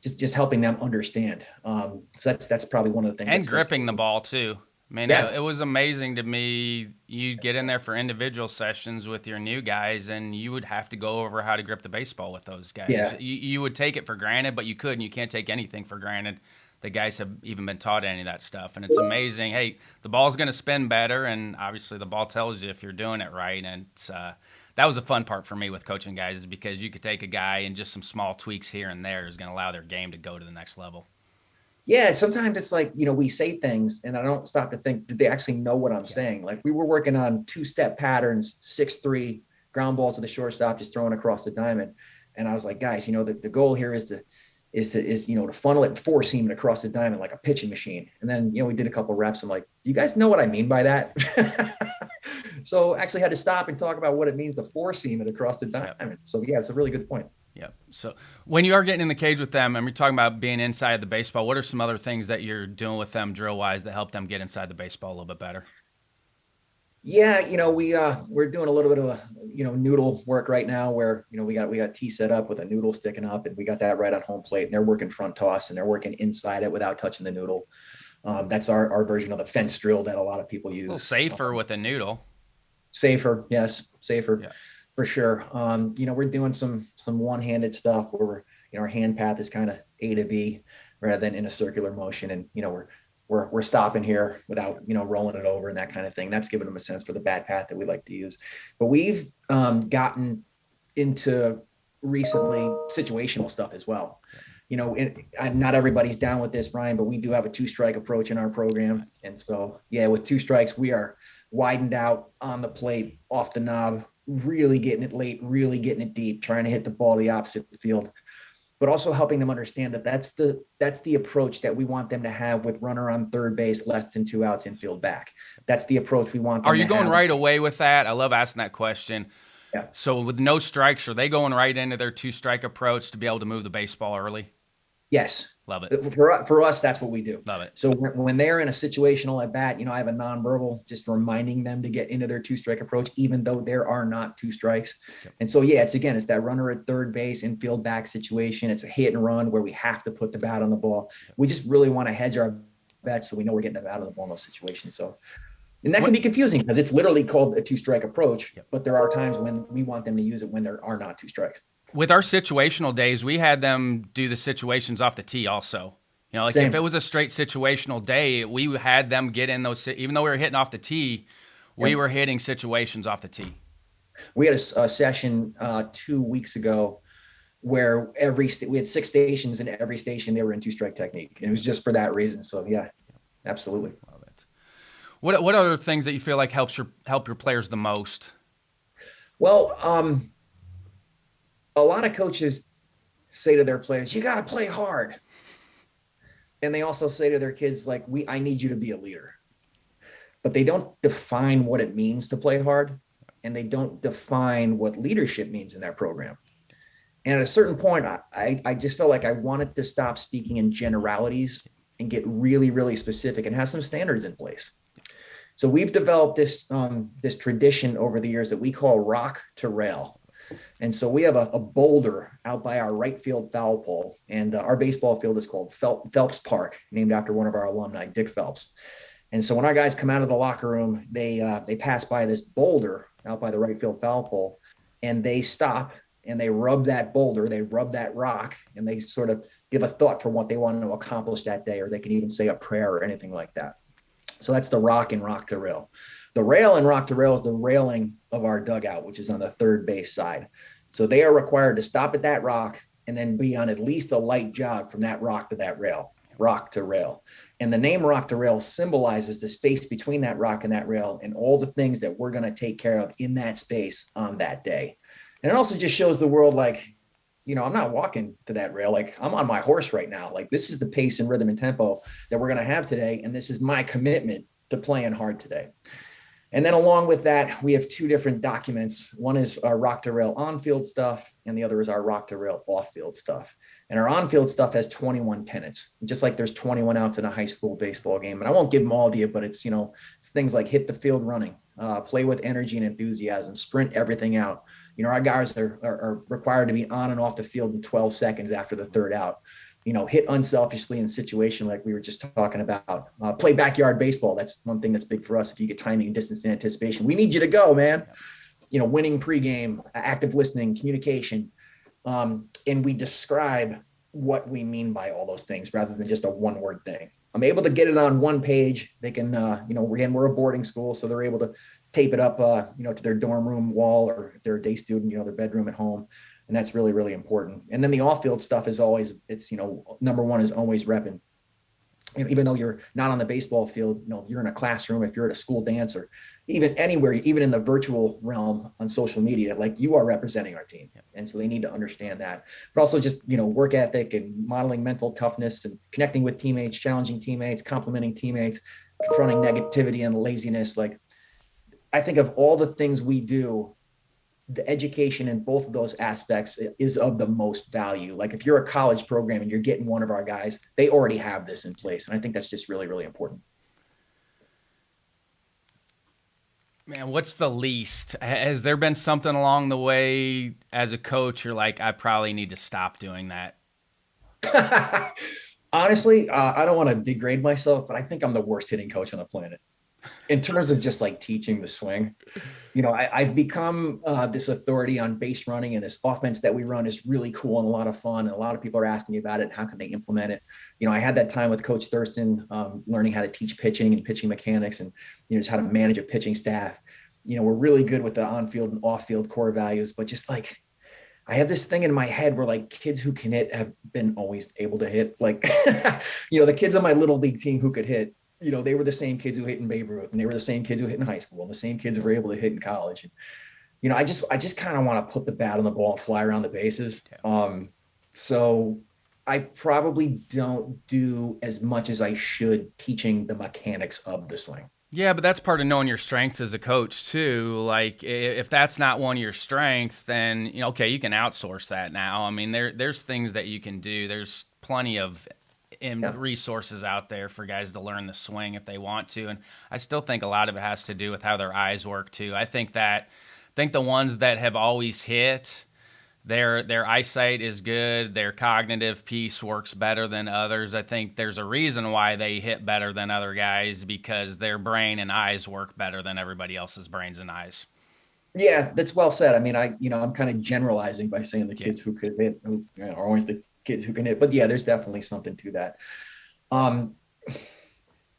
just helping them understand. So that's probably one of the things. And gripping the ball too. I mean, Yeah. it was amazing to me. You'd get in there for individual sessions with your new guys, and you would have to go over how to grip the baseball with those guys. Yeah. You would take it for granted, but you couldn't. You can't take anything for granted. The guys have even been taught any of that stuff, and it's amazing. Hey, the ball's going to spin better, and obviously the ball tells you if you're doing it right. And that was a fun part for me with coaching guys, is because you could take a guy and just some small tweaks here and there is going to allow their game to go to the next level. Yeah, sometimes it's like, we say things and I don't stop to think, did they actually know what I'm saying? Like we were working on 2-step patterns, 6-3 ground balls to the shortstop, just throwing across the diamond. And I was like, guys, the goal here is to funnel it, 4-seam it across the diamond like a pitching machine. And then, we did a couple of reps. I'm like, do you guys know what I mean by that? So actually had to stop and talk about what it means to 4-seam it across the diamond. Yep. So yeah, it's a really good point. Yep. So when you are getting in the cage with them, and we're talking about being inside the baseball, what are some other things that you're doing with them drill-wise that help them get inside the baseball a little bit better? Yeah, we're doing a little bit of a noodle work right now where we got tee set up with a noodle sticking up, and we got that right on home plate, and they're working front toss and they're working inside it without touching the noodle. That's our version of the fence drill that a lot of people use. A little safer with a noodle. Safer, yes, safer. Yeah. For sure. We're doing some one-handed stuff where our hand path is kind of A to B rather than in a circular motion. And, we're stopping here without, rolling it over and that kind of thing. That's giving them a sense for the bat path that we like to use. But we've gotten into recently situational stuff as well. Not everybody's down with this, Brian, but we do have a 2-strike approach in our program. And so, yeah, with 2 strikes, we are widened out on the plate, off the knob, really getting it late, really getting it deep, trying to hit the ball the opposite field, but also helping them understand that that's the approach that we want them to have with runner on third base, less than 2 outs, infield back. That's the approach we want them to have. Are you going right away with that? I love asking that question. Yeah. So with no strikes, are they going right into their 2-strike approach to be able to move the baseball early? Yes. Love it. For us, that's what we do. Love it. So when they're in a situational at bat, I have a nonverbal just reminding them to get into their 2-strike approach, even though there are not 2 strikes. Yep. And so, yeah, it's that runner at third base, infield back situation. It's a hit and run where we have to put the bat on the ball. Yep. We just really want to hedge our bets so we know we're getting the bat on the ball in those situations. So, and that can be confusing because it's literally called a 2-strike approach, yep. But there are times when we want them to use it when there are not 2 strikes. With our situational days, we had them do the situations off the tee also. Same. If it was a straight situational day, we had them get in those, even though we were hitting off the tee, we were hitting situations off the tee. We had a session 2 weeks ago where we had 6 stations, and every station they were in 2-strike technique. And it was just for that reason. So yeah, absolutely. Love it. What other things that you feel like help your players the most? Well, a lot of coaches say to their players, you got to play hard. And they also say to their kids, like, I need you to be a leader. But they don't define what it means to play hard. And they don't define what leadership means in their program. And at a certain point, I just felt like I wanted to stop speaking in generalities and get really, really specific and have some standards in place. So we've developed this tradition over the years that we call rock to rail. And so we have a boulder out by our right field foul pole, and our baseball field is called Phelps Park, named after one of our alumni, Dick Phelps. And so when our guys come out of the locker room, they pass by this boulder out by the right field foul pole, and they stop and they rub that boulder, they rub that rock, and they sort of give a thought for what they want to accomplish that day, or they can even say a prayer or anything like that. So that's the rock and rock to rail. The rail and rock to rail is the railing of our dugout, which is on the third base side. So they are required to stop at that rock and then be on at least a light jog from that rock to that rail, rock to rail. And the name rock to rail symbolizes the space between that rock and that rail and all the things that we're going to take care of in that space on that day. And it also just shows the world, like, I'm not walking to that rail. Like, I'm on my horse right now. Like, this is the pace and rhythm and tempo that we're going to have today. And this is my commitment to playing hard today. And then along with that, we have 2 different documents. One is our rock to rail on-field stuff, and the other is our rock to rail off-field stuff. And our on-field stuff has 21 tenets, just like there's 21 outs in a high school baseball game. And I won't give them all to you, but it's things like hit the field running, play with energy and enthusiasm, sprint everything out. Our guys are required to be on and off the field in 12 seconds after the third out. hit unselfishly in situation like we were just talking about. Play backyard baseball. That's one thing that's big for us. If you get timing and distance and anticipation, we need you to go, man. Winning pregame, active listening, communication. And we describe what we mean by all those things rather than just a one-word thing. I'm able to get it on one page. They can, again, we're a boarding school, so they're able to tape it up, to their dorm room wall, or if they're a day student, their bedroom at home. And that's really, really important. And then the off-field stuff is always, number one is always repping. Even though you're not on the baseball field, you're in a classroom, if you're at a school dance, or even anywhere, even in the virtual realm on social media, like, you are representing our team. And so they need to understand that. But also just, work ethic and modeling mental toughness and connecting with teammates, challenging teammates, complimenting teammates, confronting negativity and laziness. Like, I think of all the things we do, the education in both of those aspects is of the most value. Like, if you're a college program and you're getting one of our guys, they already have this in place. And I think that's just really, really important. Man, what's the least? Has there been something along the way as a coach you're like, I probably need to stop doing that? Honestly, I don't want to degrade myself, but I think I'm the worst hitting coach on the planet in terms of just like teaching the swing. I've become this authority on base running, and this offense that we run is really cool and a lot of fun. And a lot of people are asking me about it. How can they implement it? I had that time with Coach Thurston, learning how to teach pitching and pitching mechanics, and just how to manage a pitching staff. We're really good with the on-field and off-field core values, but just like, I have this thing in my head where, like, kids who can hit have been always able to hit. Like, the kids on my little league team who could hit, they were the same kids who hit in Babe Ruth, and they were the same kids who hit in high school, and the same kids who were able to hit in college. And, I just kind of want to put the bat on the ball and fly around the bases. So I probably don't do as much as I should teaching the mechanics of the swing. Yeah, but that's part of knowing your strengths as a coach too. Like, if that's not one of your strengths, then, okay, you can outsource that now. I mean, there's things that you can do. There's plenty of resources out there for guys to learn the swing if they want to. And I still think a lot of it has to do with how their eyes work too. I think the ones that have always hit, their eyesight is good, their cognitive piece works better than others. I think there's a reason why they hit better than other guys, because their brain and eyes work better than everybody else's brains and eyes. Yeah, that's well said. I mean, I'm kind of generalizing by saying the kids who could hit are always the kids who can hit, but yeah, there's definitely something to that. Go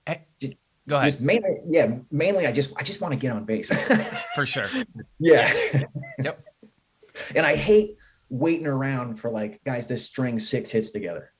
ahead. Just mainly I just want to get on base. For sure. Yeah. Yep. And I hate waiting around for, like, guys to string 6 hits together.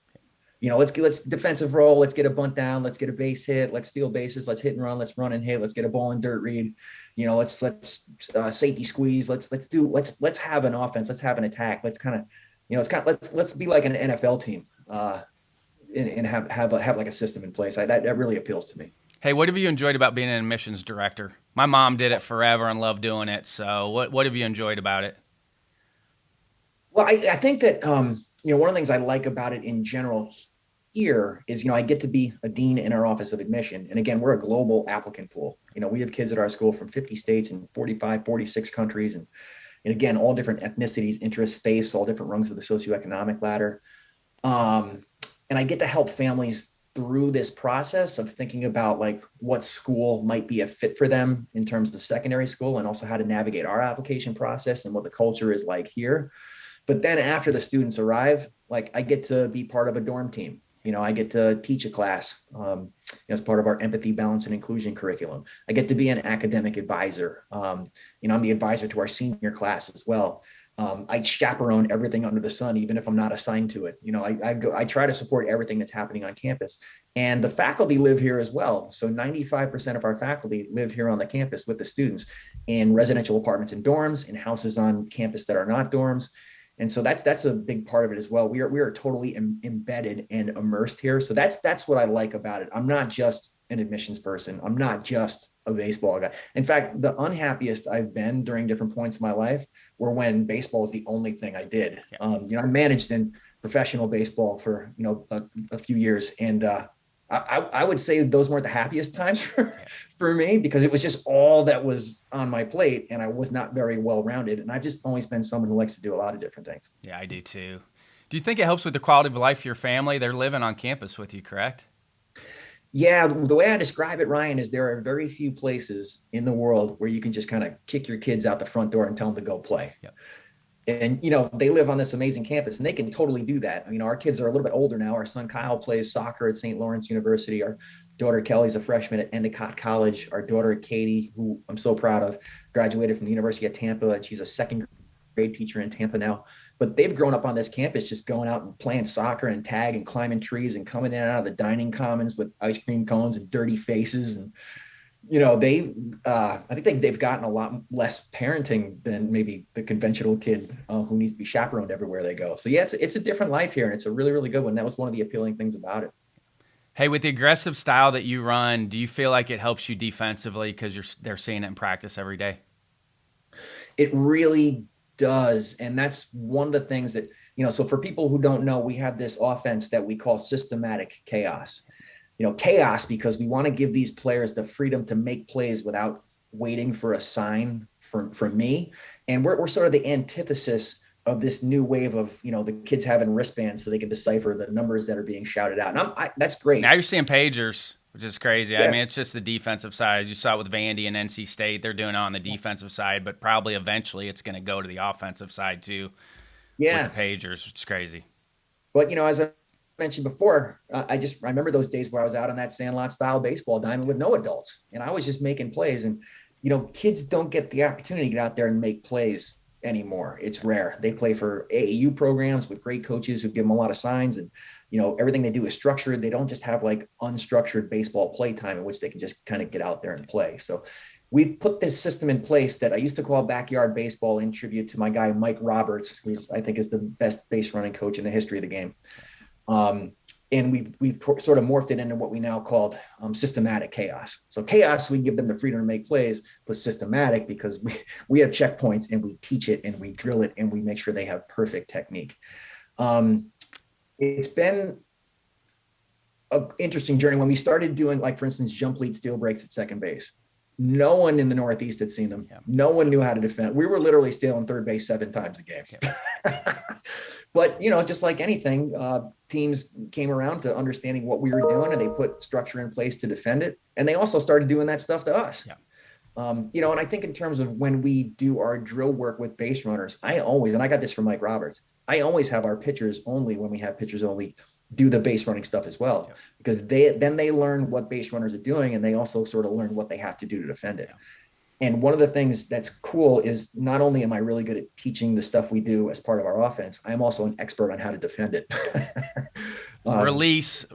Let's defensive roll. Let's get a bunt down. Let's get a base hit. Let's steal bases. Let's hit and run. Let's run and hit. Let's get a ball and dirt read. Let's safety squeeze. Let's have an offense. Let's have an attack. Let's kind of, let's be like an NFL team, and have like a system in place. That really appeals to me. Hey, what have you enjoyed about being an admissions director? My mom did it forever and loved doing it. So what have you enjoyed about it? Well, I think that, one of the things I like about it in general here is, I get to be a dean in our office of admission. And again, we're a global applicant pool. We have kids at our school from 50 states and 45, 46 countries. And again, all different ethnicities, interests, faiths, all different rungs of the socioeconomic ladder. And I get to help families through this process of thinking about, like, what school might be a fit for them in terms of secondary school, and also how to navigate our application process and what the culture is like here. But then after the students arrive, like, I get to be part of a dorm team. I get to teach a class as part of our empathy, balance, and inclusion curriculum. I get to be an academic advisor. I'm the advisor to our senior class as well. I chaperone everything under the sun, even if I'm not assigned to it. I try to support everything that's happening on campus. And the faculty live here as well. So 95% of our faculty live here on the campus with the students, in residential apartments and dorms, in houses on campus that are not dorms. And so that's a big part of it as well. We are totally embedded and immersed here. So that's what I like about it. I'm not just an admissions person. I'm not just a baseball guy. In fact, the unhappiest I've been during different points in my life were when baseball is the only thing I did. I managed in professional baseball for, a few years. And I would say those weren't the happiest times for me, because it was just all that was on my plate, and I was not very well-rounded. And I've just always been someone who likes to do a lot of different things. Yeah, I do too. Do you think it helps with the quality of life for your family? They're living on campus with you, correct? Yeah, the way I describe it, Ryan, is there are very few places in the world where you can just kind of kick your kids out the front door and tell them to go play. Yep. And, they live on this amazing campus and they can totally do that. Our kids are a little bit older now. Our son Kyle plays soccer at St. Lawrence University. Our daughter Kelly's a freshman at Endicott College. Our daughter Katie, who I'm so proud of, graduated from the University of Tampa, and she's a second grade teacher in Tampa now. But they've grown up on this campus just going out and playing soccer and tag and climbing trees and coming in and out of the dining commons with ice cream cones and dirty faces. And I think they've gotten a lot less parenting than maybe the conventional kid who needs to be chaperoned everywhere they go. So yeah, it's a different life here, and it's a really, really good one. That was one of the appealing things about it. Hey, with the aggressive style that you run, do you feel like it helps you defensively because they're seeing it in practice every day? It really does, and that's one of the things that so for people who don't know, we have this offense that we call systematic chaos. Chaos because we want to give these players the freedom to make plays without waiting for a sign from me. And we're sort of the antithesis of this new wave of, the kids having wristbands so they can decipher the numbers that are being shouted out. And that's great. Now you're seeing pagers, which is crazy. Yeah. I mean, it's just the defensive side. You saw it with Vandy and NC State. They're doing it on the defensive side, but probably eventually it's going to go to the offensive side too. Yeah. With the pagers, which is crazy. But, as I mentioned before, I remember those days where I was out on that sandlot style baseball diamond with no adults, and I was just making plays. And kids don't get the opportunity to get out there and make plays anymore. It's rare. They play for AAU programs with great coaches who give them a lot of signs, and everything they do is structured. They don't just have like unstructured baseball play time in which they can just kind of get out there and play. So we put this system in place that I used to call backyard baseball in tribute to my guy Mike Roberts, who's I think is the best base running coach in the history of the game. And we've sort of morphed it into what we now called systematic chaos. So chaos, we give them the freedom to make plays, but systematic because we have checkpoints and we teach it and we drill it and we make sure they have perfect technique. It's been an interesting journey. When we started doing, like, for instance, jump lead steal breaks at second base, no one in the Northeast had seen them. Yeah. No one knew how to defend. We were literally stealing third base 7 times a game. Yeah. But, just like anything, teams came around to understanding what we were doing, and they put structure in place to defend it. And they also started doing that stuff to us. Yeah. And I think in terms of when we do our drill work with base runners, and I got this from Mike Roberts, I always have our pitchers only, when we have pitchers only, do the base running stuff as well, because they learn what base runners are doing, and they also sort of learn what they have to do to defend it. And one of the things that's cool is not only am I really good at teaching the stuff we do as part of our offense, I'm also an expert on how to defend it. Release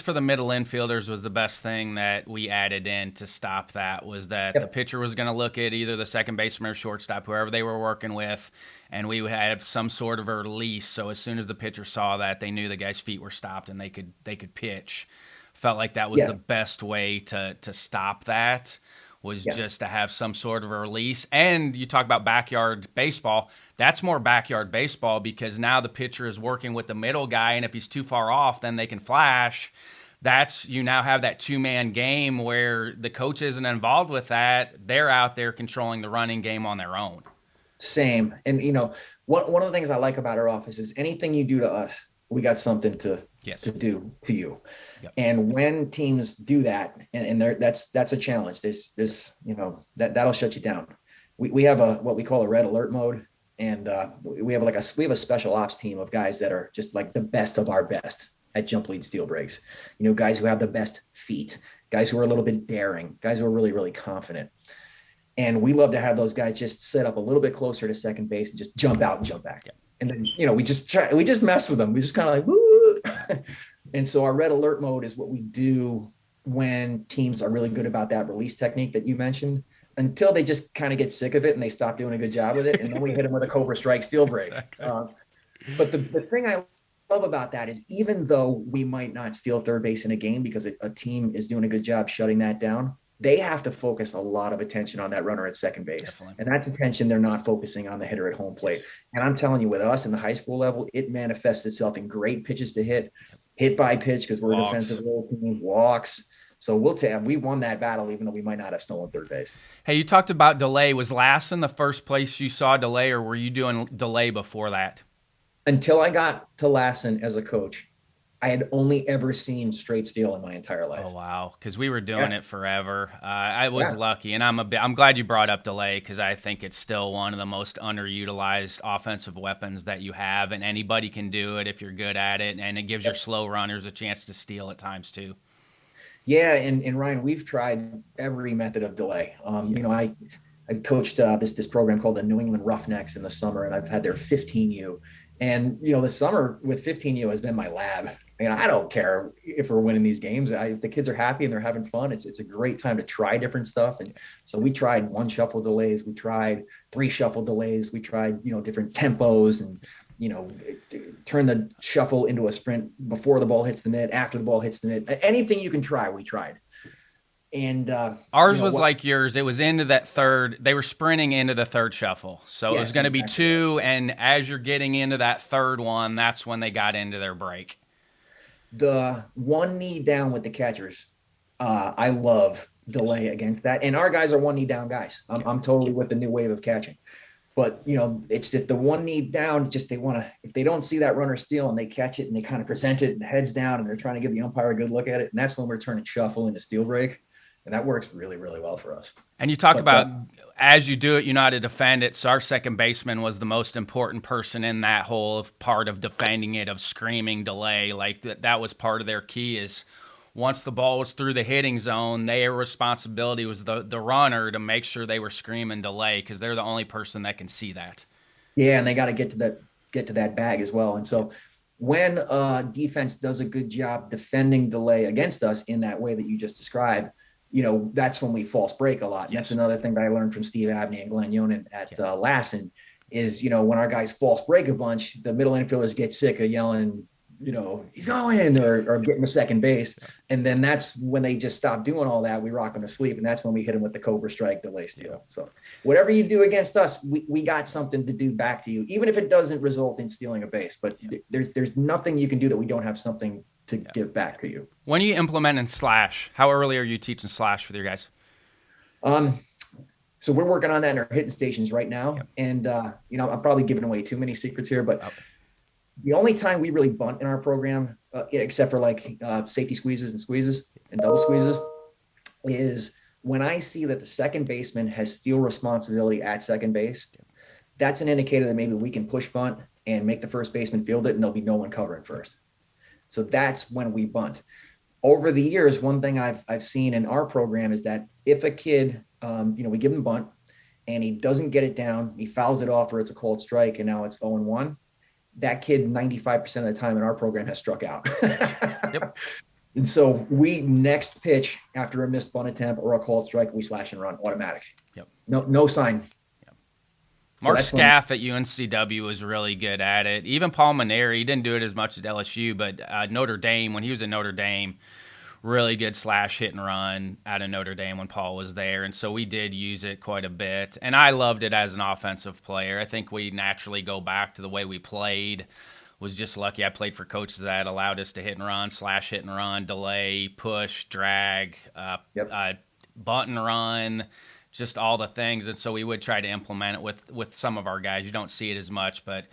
for the middle infielders was the best thing that we added in to stop that, was that the pitcher was going to look at either the second baseman or shortstop, whoever they were working with, and we would have some sort of a release. So as soon as the pitcher saw that, they knew the guy's feet were stopped and they could pitch. Felt like that was the best way to stop that, was just to have some sort of a release. And you talk about backyard baseball. That's more backyard baseball because now the pitcher is working with the middle guy, and if he's too far off, then they can flash. You now have that 2-man game where the coach isn't involved with that. They're out there controlling the running game on their own. Same. And, one of the things I like about our office is anything you do to us, we got something to do to you. Yep. And when teams do that, and that's a challenge. There's that'll shut you down. We have what we call a red alert mode, and we have a special ops team of guys that are just like the best of our best at jump lead steal breaks. Guys who have the best feet, guys who are a little bit daring, guys who are really, really confident. And we love to have those guys just set up a little bit closer to second base and just jump out and jump back. Yep. And then, we just mess with them. We just kind of like, woo. And so our red alert mode is what we do when teams are really good about that release technique that you mentioned, until they just kind of get sick of it and they stop doing a good job with it. And then we hit them with a Cobra Strike steal break. Exactly. But the thing I love about that is, even though we might not steal third base in a game because a team is doing a good job shutting that down, they have to focus a lot of attention on that runner at second base. Definitely. And that's attention they're not focusing on the hitter at home plate. And I'm telling you, with us in the high school level, it manifests itself in great pitches to hit by pitch, because we're a defensive role team, walks. So we won that battle, even though we might not have stolen third base. Hey, you talked about delay. Was Lassen the first place you saw delay, or were you doing delay before that? Until I got to Lassen as a coach, I had only ever seen straight steel in my entire Oh life. wow, because we were doing Yeah. it forever. I was Yeah. lucky, and I'm glad you brought up delay because I think it's still one of the most underutilized offensive weapons that you have, and anybody can do it if you're good at it, and it gives your Yep. slow runners a chance to steal at times too. Yeah. And Ryan, we've tried every method of delay. Yeah. I coached this program called the New England Roughnecks in the summer, and I've had their 15U. And the summer with 15U has been my lab. I don't care if we're winning these games. If the kids are happy and they're having fun, it's a great time to try different stuff. And so we tried one shuffle delays, we tried three shuffle delays, we tried different tempos, and turn the shuffle into a sprint before the ball hits the mid, after the ball hits the mid. Anything you can try, we tried. And Ours was like yours. It was into that third. They were sprinting into the third shuffle. So it was yes, going to be exactly. two. And as you're getting into that third one, that's when they got into their break. The one knee down with the catchers, I love Yes. delay against that. And our guys are one knee down guys. Yeah. I'm totally with the new wave of catching. But it's just the one knee down. Just they want to, if they don't see that runner steal and they catch it and they kind of present it and the heads down and they're trying to give the umpire a good look at it. And that's when we're turning shuffle into steal break. And that works really, really well for us. And you talk But about as you do it, you know how to defend it. So our second baseman was the most important person in that whole part of defending it, of screaming delay. Like that was part of their key is once the ball was through the hitting zone, their responsibility was the runner to make sure they were screaming delay because they're the only person that can see that. yeah, and they got to get to that bag as well. And so when defense does a good job defending delay against us in that way that you just described, that's when we false break a lot. And that's Yes. another thing that I learned from Steve Abney and Glenn Yonan at Yeah. Lassen is, when our guys false break a bunch, the middle infielders get sick of yelling, he's going or getting to second base. And then that's when they just stop doing all that. We rock them to sleep. And that's when we hit them with the Cobra strike delay steal. So whatever you do against us, we got something to do back to you, even if it doesn't result in stealing a base. But there's nothing you can do that we don't have something to give back to you. When you implement in slash, how early are you teaching slash with your guys? So we're working on that in our hitting stations right now. Yep. And, I'm probably giving away too many secrets here, but Oh. the only time we really bunt in our program, except for like safety squeezes and squeezes and double squeezes, is when I see that the second baseman has steal responsibility at second base. That's an indicator that maybe we can push bunt and make the first baseman field it, and there'll be no one covering first. So that's when we bunt. Over the years, one thing I've seen in our program is that if a kid, we give him bunt and he doesn't get it down, he fouls it off or it's a cold strike, and now it's 0-1. That kid 95% of the time in our program has struck out. Yep. And so we next pitch after a missed bunt attempt or a cold strike, we slash and run automatic. Yep. No sign. Yep. So Mark that's when- Scaff at UNCW was really good at it. Even Paul Maneri, he didn't do it as much at LSU, but Notre Dame, when he was at Notre Dame, really good slash hit and run out of Notre Dame when Paul was there. And so we did use it quite a bit. And I loved it as an offensive player. I think we naturally go back to the way we played. Was just lucky I played for coaches that allowed us to hit and run, slash hit and run, delay, push, drag, bunt and run, just all the things. And so we would try to implement it with some of our guys. You don't see it as much, but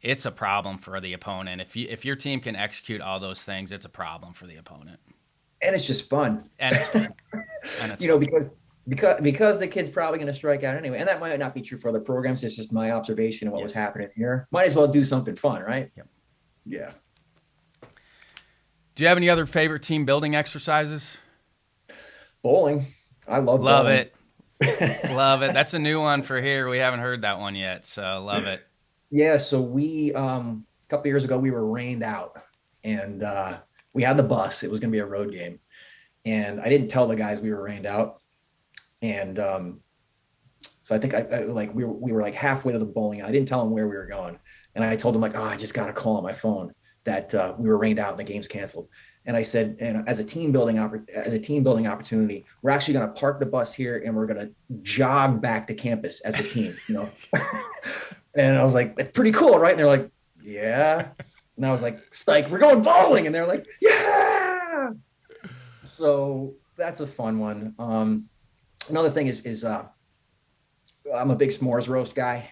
it's a problem for the opponent. If your team can execute all those things, it's a problem for the opponent. And it's just fun. And it's fun. And it's fun. Because the kid's probably going to strike out anyway. And that might not be true for other programs. It's just my observation of what was happening here. Might as well do something fun, right? Yep. Yeah. Do you have any other favorite team building exercises? Bowling. I love bowling. it. Love it. That's a new one for here. We haven't heard that one yet, so love it. Yeah, so we a couple of years ago we were rained out, and we had the bus. It was going to be a road game, and I didn't tell the guys we were rained out, and so I think we were like halfway to the bowling. I didn't tell them where we were going, and I told them I just got a call on my phone that we were rained out and the game's canceled. And I said, and as a team building opportunity, we're actually going to park the bus here and we're going to jog back to campus as a team, And I was like, that's pretty cool, right? And they're like, yeah. And I was like, psych, we're going bowling. And they're like, yeah. So that's a fun one. Another thing is I'm a big s'mores roast guy.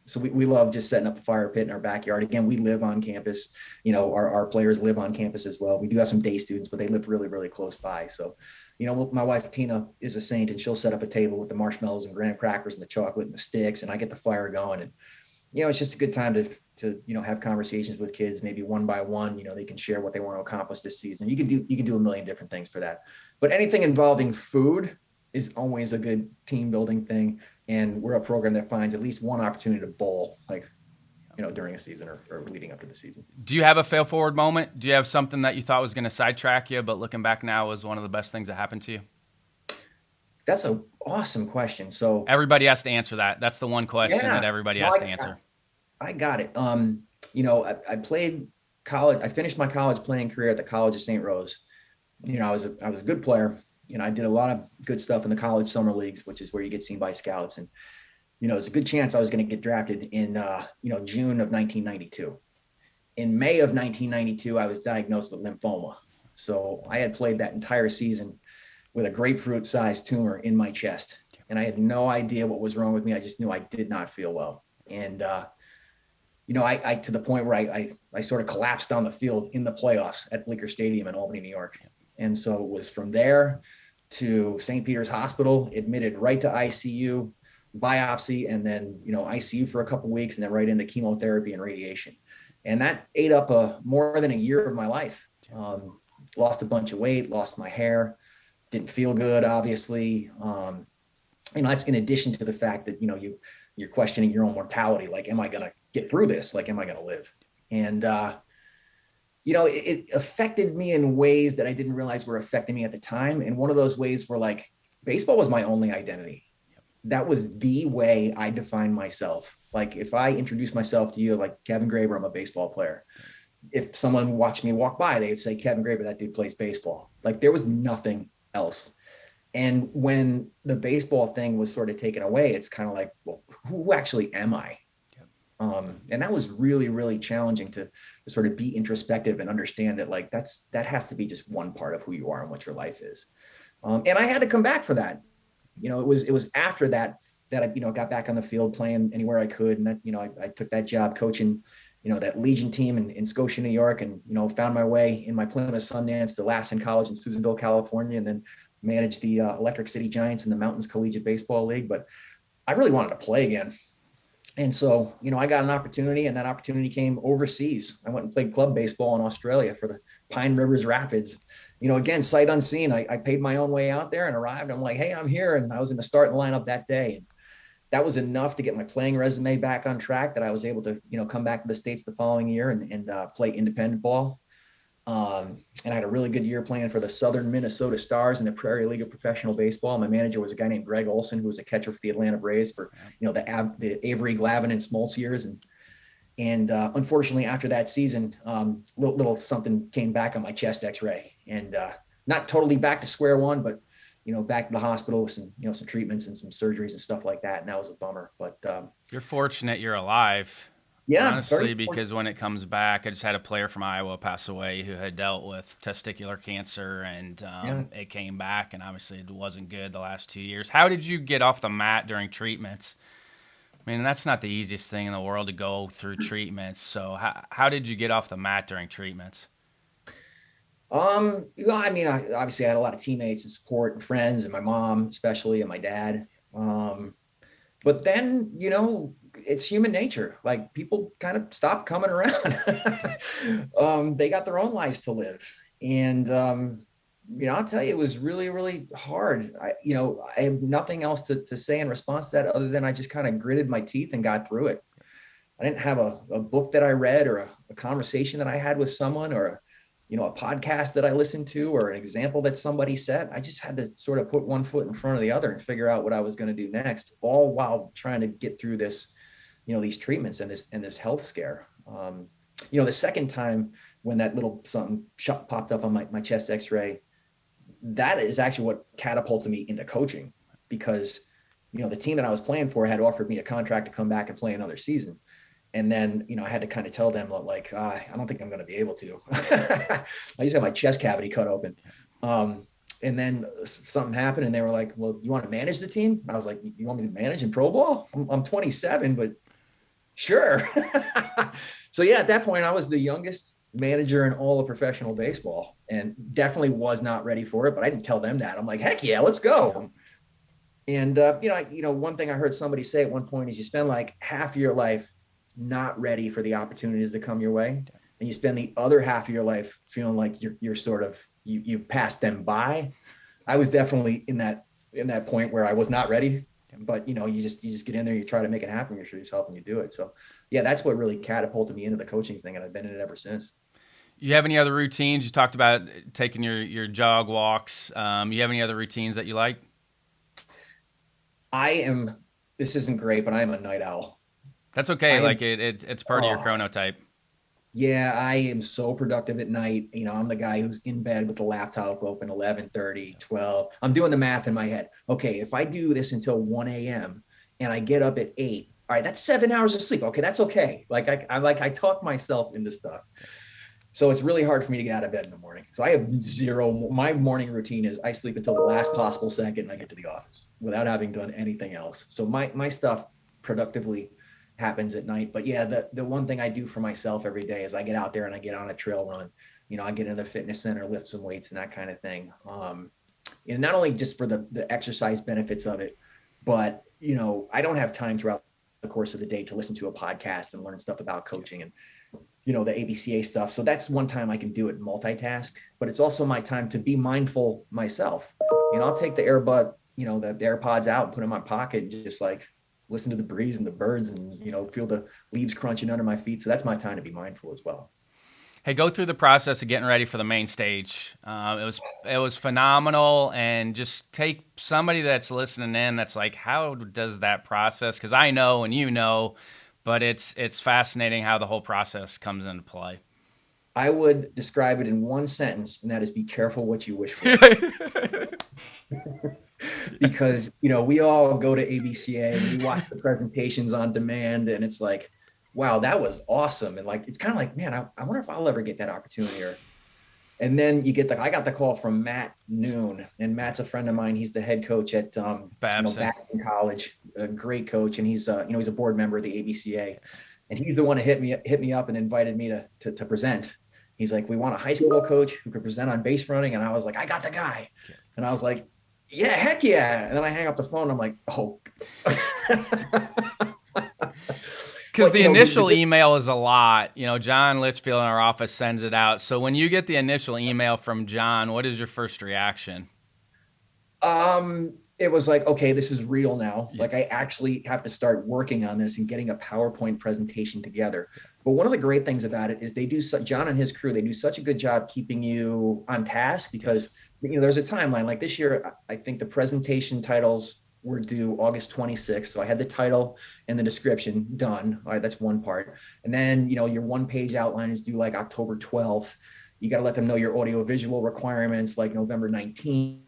So we love just setting up a fire pit in our backyard. Again, we live on campus. Our players live on campus as well. We do have some day students, but they live really, really close by. So, my wife, Tina, is a saint, and she'll set up a table with the marshmallows and graham crackers and the chocolate and the sticks, and I get the fire going. And, it's just a good time to have conversations with kids, maybe one by one. They can share what they want to accomplish this season. You can do a million different things for that. But anything involving food is always a good team building thing. And we're a program that finds at least one opportunity to bowl, during a season or leading up to the season. Do you have a fail forward moment? Do you have something that you thought was going to sidetrack you, but looking back now was one of the best things that happened to you? That's an awesome question. So everybody has to answer that. That's the one question that everybody has to answer. I got it. I played college. I finished my college playing career at the College of St. Rose. I was a good player. I did a lot of good stuff in the college summer leagues, which is where you get seen by scouts. And, there's a good chance I was going to get drafted in, June of 1992. In May of 1992, I was diagnosed with lymphoma. So I had played that entire season with a grapefruit-sized tumor in my chest. And I had no idea what was wrong with me. I just knew I did not feel well. And, I to the point where I sort of collapsed on the field in the playoffs at Bleecker Stadium in Albany, New York. And so it was from there to St. Peter's Hospital, admitted right to ICU, biopsy, and then, ICU for a couple of weeks, and then right into chemotherapy and radiation. And that ate up more than a year of my life. Lost a bunch of weight, lost my hair, didn't feel good, obviously. That's in addition to the fact that, you're questioning your own mortality. Like, am I going to get through this? Like, am I going to live? And, it affected me in ways that I didn't realize were affecting me at the time. And one of those ways were like, baseball was my only identity. That was the way I defined myself. Like, if I introduced myself to you, like Kevin Graver, I'm a baseball player. If someone watched me walk by, they would say, Kevin Graver, that dude plays baseball. Like, there was nothing else. And when the baseball thing was sort of taken away, it's kind of like, well, who actually am I? And that was really, really challenging to sort of be introspective and understand that, like, that has to be just one part of who you are and what your life is. And I had to come back for that. It was after that I, got back on the field playing anywhere I could. And that, I took that job coaching, that Legion team in Scotia, New York, and, found my way in my Plymouth Sundance to Lassen College in Susanville, California, and then managed the Electric City Giants in the Mountains Collegiate Baseball League. But I really wanted to play again. And so, I got an opportunity, and that opportunity came overseas. I went and played club baseball in Australia for the Pine Rivers Rapids. Again, sight unseen. I paid my own way out there and arrived. I'm like, hey, I'm here. And I was in the starting lineup that day. And that was enough to get my playing resume back on track, that I was able to, come back to the States the following year and play independent ball. And I had a really good year playing for the Southern Minnesota Stars in the Prairie League of Professional Baseball. My manager was a guy named Greg Olson, who was a catcher for the Atlanta Braves for, the Avery, Glavine, and Smoltz years. And unfortunately, after that season, little something came back on my chest X-ray, and not totally back to square one, but back to the hospital with some some treatments and some surgeries and stuff like that. And that was a bummer. But you're fortunate you're alive. Yeah, honestly, because when it comes back, I just had a player from Iowa pass away who had dealt with testicular cancer, and it came back, and obviously it wasn't good the last 2 years. How did you get off the mat during treatments? I mean, that's not the easiest thing in the world to go through treatments. So how did you get off the mat during treatments? Obviously I had a lot of teammates and support and friends, and my mom especially, and my dad. But then, it's human nature. Like, people kind of stop coming around. They got their own lives to live. And, I'll tell you, it was really, really hard. I have nothing else to say in response to that, other than I just kind of gritted my teeth and got through it. I didn't have a book that I read, or a conversation that I had with someone, or a podcast that I listened to, or an example that somebody said. I just had to sort of put one foot in front of the other and figure out what I was going to do next, all while trying to get through this, these treatments and this health scare. The second time when that little something popped up on my chest X-ray, that is actually what catapulted me into coaching, because, the team that I was playing for had offered me a contract to come back and play another season. And then, I had to kind of tell them, like, I don't think I'm going to be able to. I just had my chest cavity cut open. And then something happened and they were like, well, you want to manage the team? I was like, you want me to manage in pro ball? I'm 27, but sure. So yeah, at that point I was the youngest manager in all of professional baseball and definitely was not ready for it, but I didn't tell them that. I'm like, heck yeah, let's go. And one thing I heard somebody say at one point is you spend like half of your life not ready for the opportunities that come your way, and you spend the other half of your life feeling like you're sort of you've passed them by. I was definitely in that point where I was not ready, but you just get in there, you try to make it happen, you show yourself, and you do it. So yeah, that's what really catapulted me into the coaching thing, and I've been in it ever since. You have any other routines? You talked about taking your jog walks. You have any other routines that you like? I am. This isn't great, but I am a night owl. That's okay. I am. Like it's part of your Oh, chronotype. yeah, I am so productive at night. I'm the guy who's in bed with the laptop open 11:30, 12. I'm doing the math in my head. Okay, if I do this until 1 a.m. and I get up at 8, all right, that's 7 hours of sleep. Okay, that's okay. Like I talk myself into stuff. So it's really hard for me to get out of bed in the morning. So I have zero. My morning routine is I sleep until the last possible second and I get to the office without having done anything else. So my stuff productively happens at night. But yeah, the one thing I do for myself every day is I get out there and I get on a trail run. I get in the fitness center, lift some weights and that kind of thing. And not only just for the exercise benefits of it, but I don't have time throughout the course of the day to listen to a podcast and learn stuff about coaching and the ABCA stuff. So that's one time I can do it, multitask, but it's also my time to be mindful myself. I'll take the the AirPods out and put them in my pocket and just like listen to the breeze and the birds and, feel the leaves crunching under my feet. So that's my time to be mindful as well. Hey, go through the process of getting ready for the main stage. It was phenomenal, and just take somebody that's listening in that's like, how does that process? Because I know and but it's fascinating how the whole process comes into play. I would describe it in one sentence, and that is be careful what you wish for. Because, we all go to ABCA and we watch the presentations on demand and it's like, wow, that was awesome. And like, it's kind of like, man, I wonder if I'll ever get that opportunity. And then I got the call from Matt Noon, and Matt's a friend of mine. He's the head coach at Babson. Babson College, a great coach. And he's he's a board member of the ABCA, and he's the one that hit me up and invited me to present. He's like, we want a high school coach who could present on base running. And I was like, I got the guy. And I was like, yeah, heck yeah. And then I hang up the phone. I'm like, oh. Because the initial email is a lot. John Litchfield in our office sends it out. So when you get the initial email from John, what is your first reaction? It was like, okay, this is real now. Like I actually have to start working on this and getting a PowerPoint presentation together. But one of the great things about it is John and his crew, they do such a good job keeping you on task because, there's a timeline. Like this year, I think the presentation titles were due August 26th. So I had the title and the description done. All right, that's one part. And then, your 1-page outline is due like October 12th. You got to let them know your audio visual requirements like November 19th.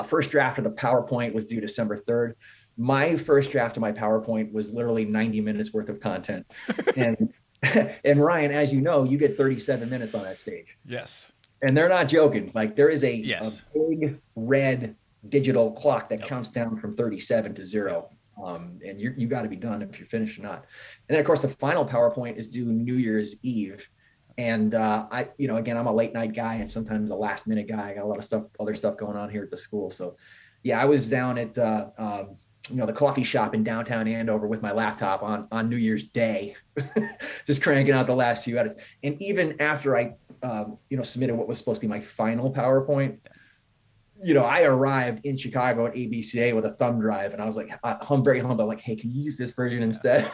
First draft of the PowerPoint was due December 3rd. My first draft of my PowerPoint was literally 90 minutes worth of content. And Ryan, as you know, you get 37 minutes on that stage. Yes. And they're not joking. Like there is a big red digital clock that counts down from 37 to 0. And you got to be done if you're finished or not. And then of course the final PowerPoint is due New Year's Eve. And again, I'm a late night guy and sometimes a last minute guy. I got a lot of other stuff going on here at the school. So yeah, I was down at the coffee shop in downtown Andover with my laptop on New Year's Day, just cranking out the last few edits. And even after I submitted what was supposed to be my final PowerPoint, I arrived in Chicago at ABCA with a thumb drive, and I was like, I'm very humble. I'm like, hey, can you use this version instead?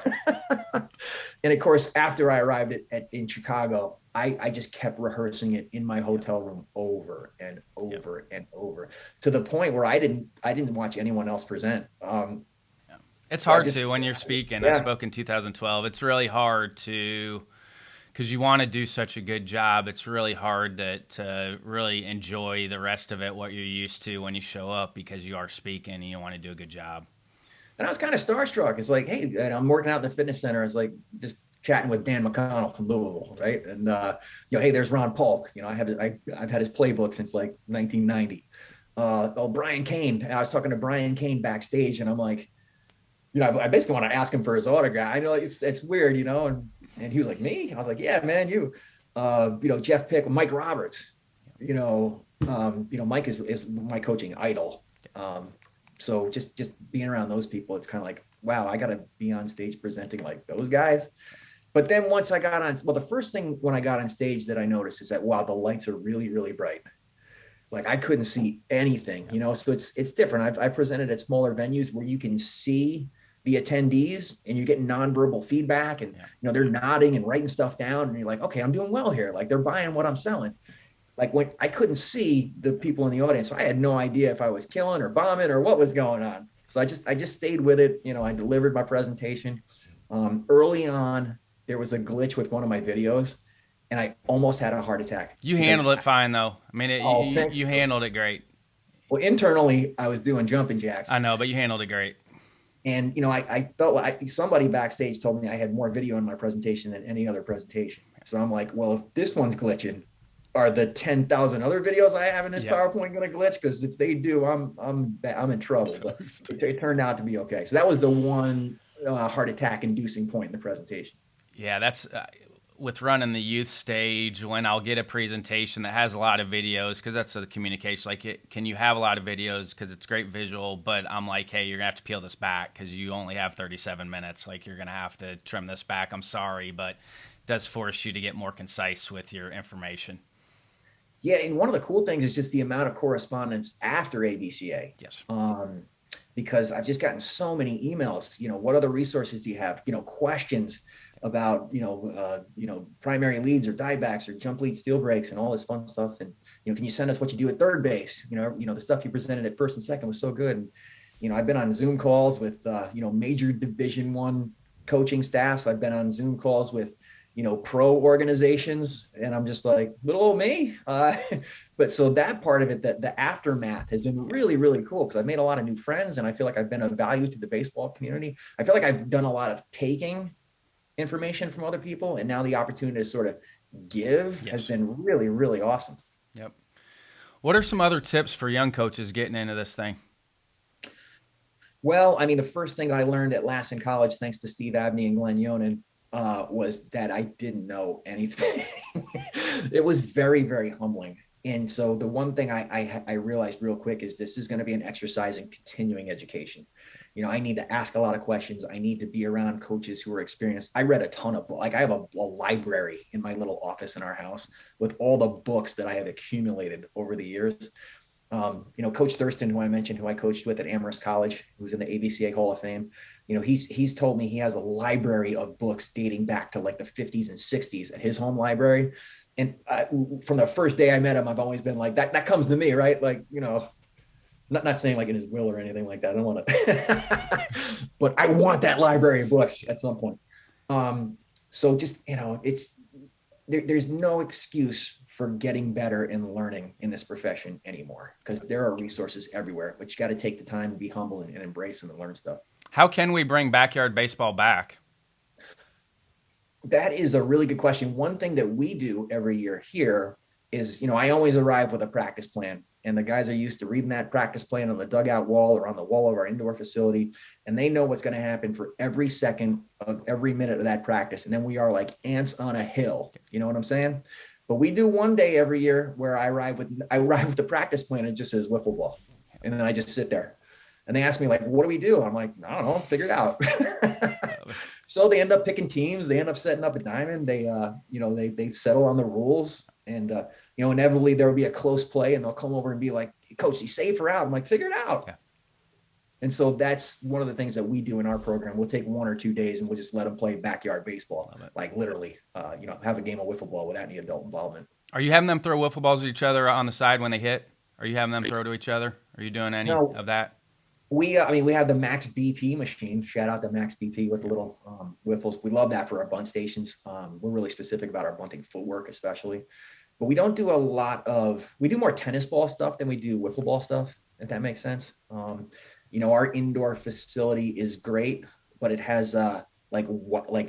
And of course, after I arrived in Chicago, I just kept rehearsing it in my hotel room over and over and over to the point where I didn't watch anyone else present. It's hard to when you're speaking. I spoke in 2012. It's really hard to. Because you want to do such a good job, it's really hard to really enjoy the rest of it, what you're used to when you show up, because you are speaking and you want to do a good job. And I was kind of starstruck. It's like, hey, I'm working out at the fitness center. It's like, just chatting with Dan McConnell from Louisville, right? And hey, there's Ron Polk. I've had his playbook since like 1990. Brian Kane. I was talking to Brian Kane backstage, and I'm like, I basically want to ask him for his autograph. I know it's weird, and he was like, me? I was like, yeah, man, you. Jeff Pick, Mike Roberts. Mike is my coaching idol. So just being around those people, it's kind of like, wow, I got to be on stage presenting like those guys. But then once I got on, the first thing when I got on stage that I noticed is that, wow, the lights are really, really bright. Like I couldn't see anything, so it's different. I've presented at smaller venues where you can see the attendees and you get nonverbal feedback and, they're nodding and writing stuff down and you're like, okay, I'm doing well here. Like they're buying what I'm selling. Like when I couldn't see the people in the audience, so I had no idea if I was killing or bombing or what was going on. So I just stayed with it. I delivered my presentation. Early on, there was a glitch with one of my videos and I almost had a heart attack. You handled it fine though. I mean, you handled it great. Well, internally I was doing jumping jacks. I know, but you handled it great. And, I felt like somebody backstage told me I had more video in my presentation than any other presentation. So I'm like, well, if this one's glitching, are the 10,000 other videos I have in this PowerPoint going to glitch? Because if they do, I'm in trouble. But it turned out to be okay. So that was the one heart attack inducing point in the presentation. Yeah, that's with running the youth stage when I'll get a presentation that has a lot of videos, because that's the communication. Like, can you have a lot of videos because it's great visual, but I'm like, hey, you're going to have to peel this back because you only have 37 minutes. Like, you're going to have to trim this back. I'm sorry, but it does force you to get more concise with your information. Yeah, and one of the cool things is just the amount of correspondence after ABCA. Yes. Because I've just gotten so many emails. What other resources do you have? Questions about primary leads or diebacks or jump lead steel breaks and all this fun stuff. And can you send us what you do at third base? The stuff you presented at first and second was so good. And I've been on Zoom calls with major Division I coaching staffs. I've been on Zoom calls with pro organizations, and I'm just like, little old me. But so that part of it, that the aftermath has been really, really cool because I've made a lot of new friends and I feel like I've been of value to the baseball community. I feel like I've done a lot of taking information from other people, and now the opportunity to sort of give has been really, really awesome. Yep. What are some other tips for young coaches getting into this thing? Well, I mean, the first thing I learned at Lassen College, thanks to Steve Abney and Glenn Yonan, was that I didn't know anything. It was very, very humbling. And so the one thing I realized real quick is this is going to be an exercise in continuing education. I need to ask a lot of questions. I need to be around coaches who are experienced. I read a ton of books. Like I have a library in my little office in our house with all the books that I have accumulated over the years. Coach Thurston, who I mentioned, who I coached with at Amherst College, who's in the ABCA Hall of Fame, he's told me he has a library of books dating back to like the 50s and 60s at his home library. And from the first day I met him, I've always been like, that comes to me, right? Like, not saying like in his will or anything like that. I don't want to, but I want that library of books at some point. So just, there's no excuse for getting better and learning in this profession anymore, because there are resources everywhere, but you got to take the time to be humble and embrace them and learn stuff. How can we bring backyard baseball back? That is a really good question. One thing that we do every year here is, I always arrive with a practice plan, and the guys are used to reading that practice plan on the dugout wall or on the wall of our indoor facility. And they know what's going to happen for every second of every minute of that practice. And then we are like ants on a hill. You know what I'm saying? But we do one day every year where I arrive with the practice plan and it just says wiffle ball. And then I just sit there and they ask me like, what do we do? I'm like, I don't know, figure it out. So they end up picking teams. They end up setting up a diamond. They settle on the rules, and inevitably there will be a close play, and they'll come over and be like, Coach, he's safe or out. I'm like, figure it out. Yeah. And so that's one of the things that we do in our program. We'll take 1 or 2 days and we'll just let them play backyard baseball, like literally, have a game of wiffle ball without any adult involvement. Are you having them throw wiffle balls at each other on the side when they hit? Are you having them throw to each other? Are you doing any of that? We have the Max BP machine. Shout out to Max BP with the little wiffles. We love that for our bunt stations. We're really specific about our bunting footwork, especially. But we don't do we do more tennis ball stuff than we do wiffle ball stuff, if that makes sense. Our indoor facility is great, but it has like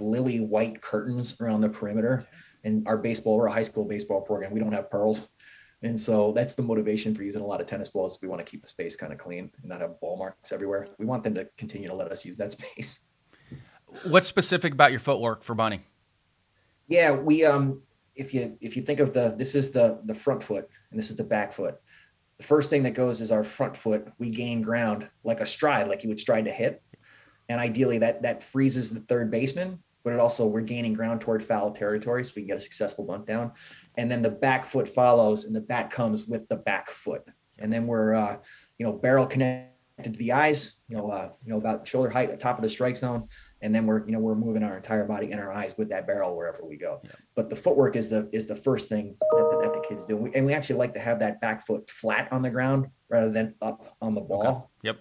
lily white curtains around the perimeter. And we're a high school baseball program. We don't have pearls. And so that's the motivation for using a lot of tennis balls. We want to keep the space kind of clean and not have ball marks everywhere. We want them to continue to let us use that space. What's specific about your footwork for bunting? Yeah, we if you think of this is the front foot and this is the back foot. The first thing that goes is our front foot. We gain ground like a stride, like you would stride to hit. And ideally that freezes the third baseman, but we're gaining ground toward foul territory so we can get a successful bunt down. And then the back foot follows and the bat comes with the back foot. And then we're, barrel connected to the eyes, about shoulder height at top of the strike zone. And then we're moving our entire body and our eyes with that barrel wherever we go. Yeah. But the footwork is the first thing that the kids do. And we actually like to have that back foot flat on the ground rather than up on the ball. Okay. Yep.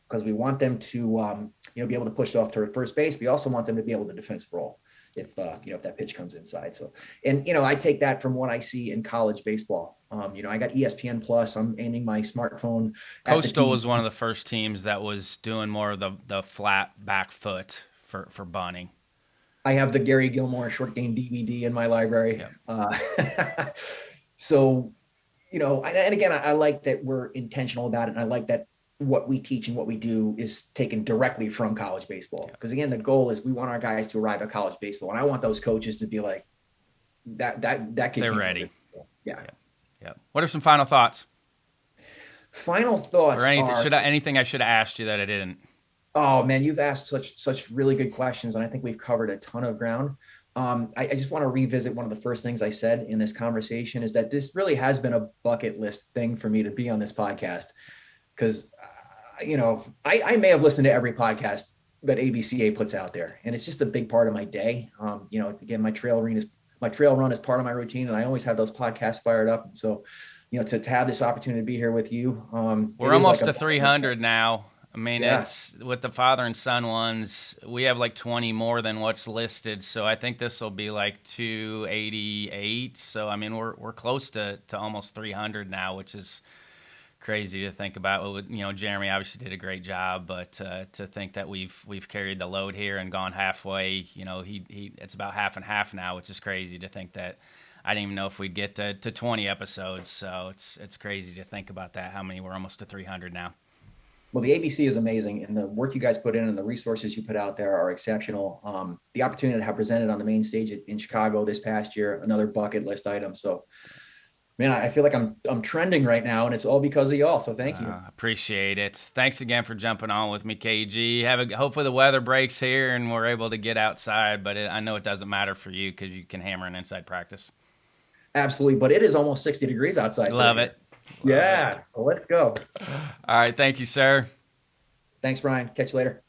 Because we want them to, be able to push it off toward first base. We also want them to be able to defense roll if that pitch comes inside. So, and, I take that from what I see in college baseball. I got ESPN Plus. I'm aiming my smartphone. Coastal was one of the first teams that was doing more of the flat back foot for bunting. I have the Gary Gilmore short game DVD in my library. Yep. So, and again, I like that we're intentional about it. And I like that what we teach and what we do is taken directly from college baseball. Because again, the goal is we want our guys to arrive at college baseball. And I want those coaches to be like, that kid. They're ready. Yeah. Yeah. What are some final thoughts? Final thoughts. Or anything, anything I should have asked you that I didn't? Oh man, you've asked such really good questions. And I think we've covered a ton of ground. I just want to revisit one of the first things I said in this conversation is that this really has been a bucket list thing for me to be on this podcast. Because, I may have listened to every podcast that ABCA puts out there, and it's just a big part of my day. Again, my trail run is part of my routine, and I always have those podcasts fired up. So, to have this opportunity to be here with you, we're almost to 300 now. I mean, It's with the father and son ones. We have like 20 more than what's listed, so I think this will be like 288. So I mean, we're close to almost 300 now, which is crazy to think about. Jeremy obviously did a great job, but to think that we've carried the load here and gone halfway, it's about half and half now, which is crazy to think that. I didn't even know if we'd get to 20 episodes, so it's crazy to think about that. How many? We're almost to 300 now. Well, the ABC is amazing, and the work you guys put in and the resources you put out there are exceptional. The opportunity to have presented on the main stage in Chicago this past year, another bucket list item. So. Man, I feel like I'm trending right now, and it's all because of y'all. So thank you. Appreciate it. Thanks again for jumping on with me, KG. Hopefully the weather breaks here and we're able to get outside. But I know it doesn't matter for you because you can hammer an inside practice. Absolutely, but it is almost 60 degrees outside. Love it. Yeah. So let's go. All right. Thank you, sir. Thanks, Brian. Catch you later.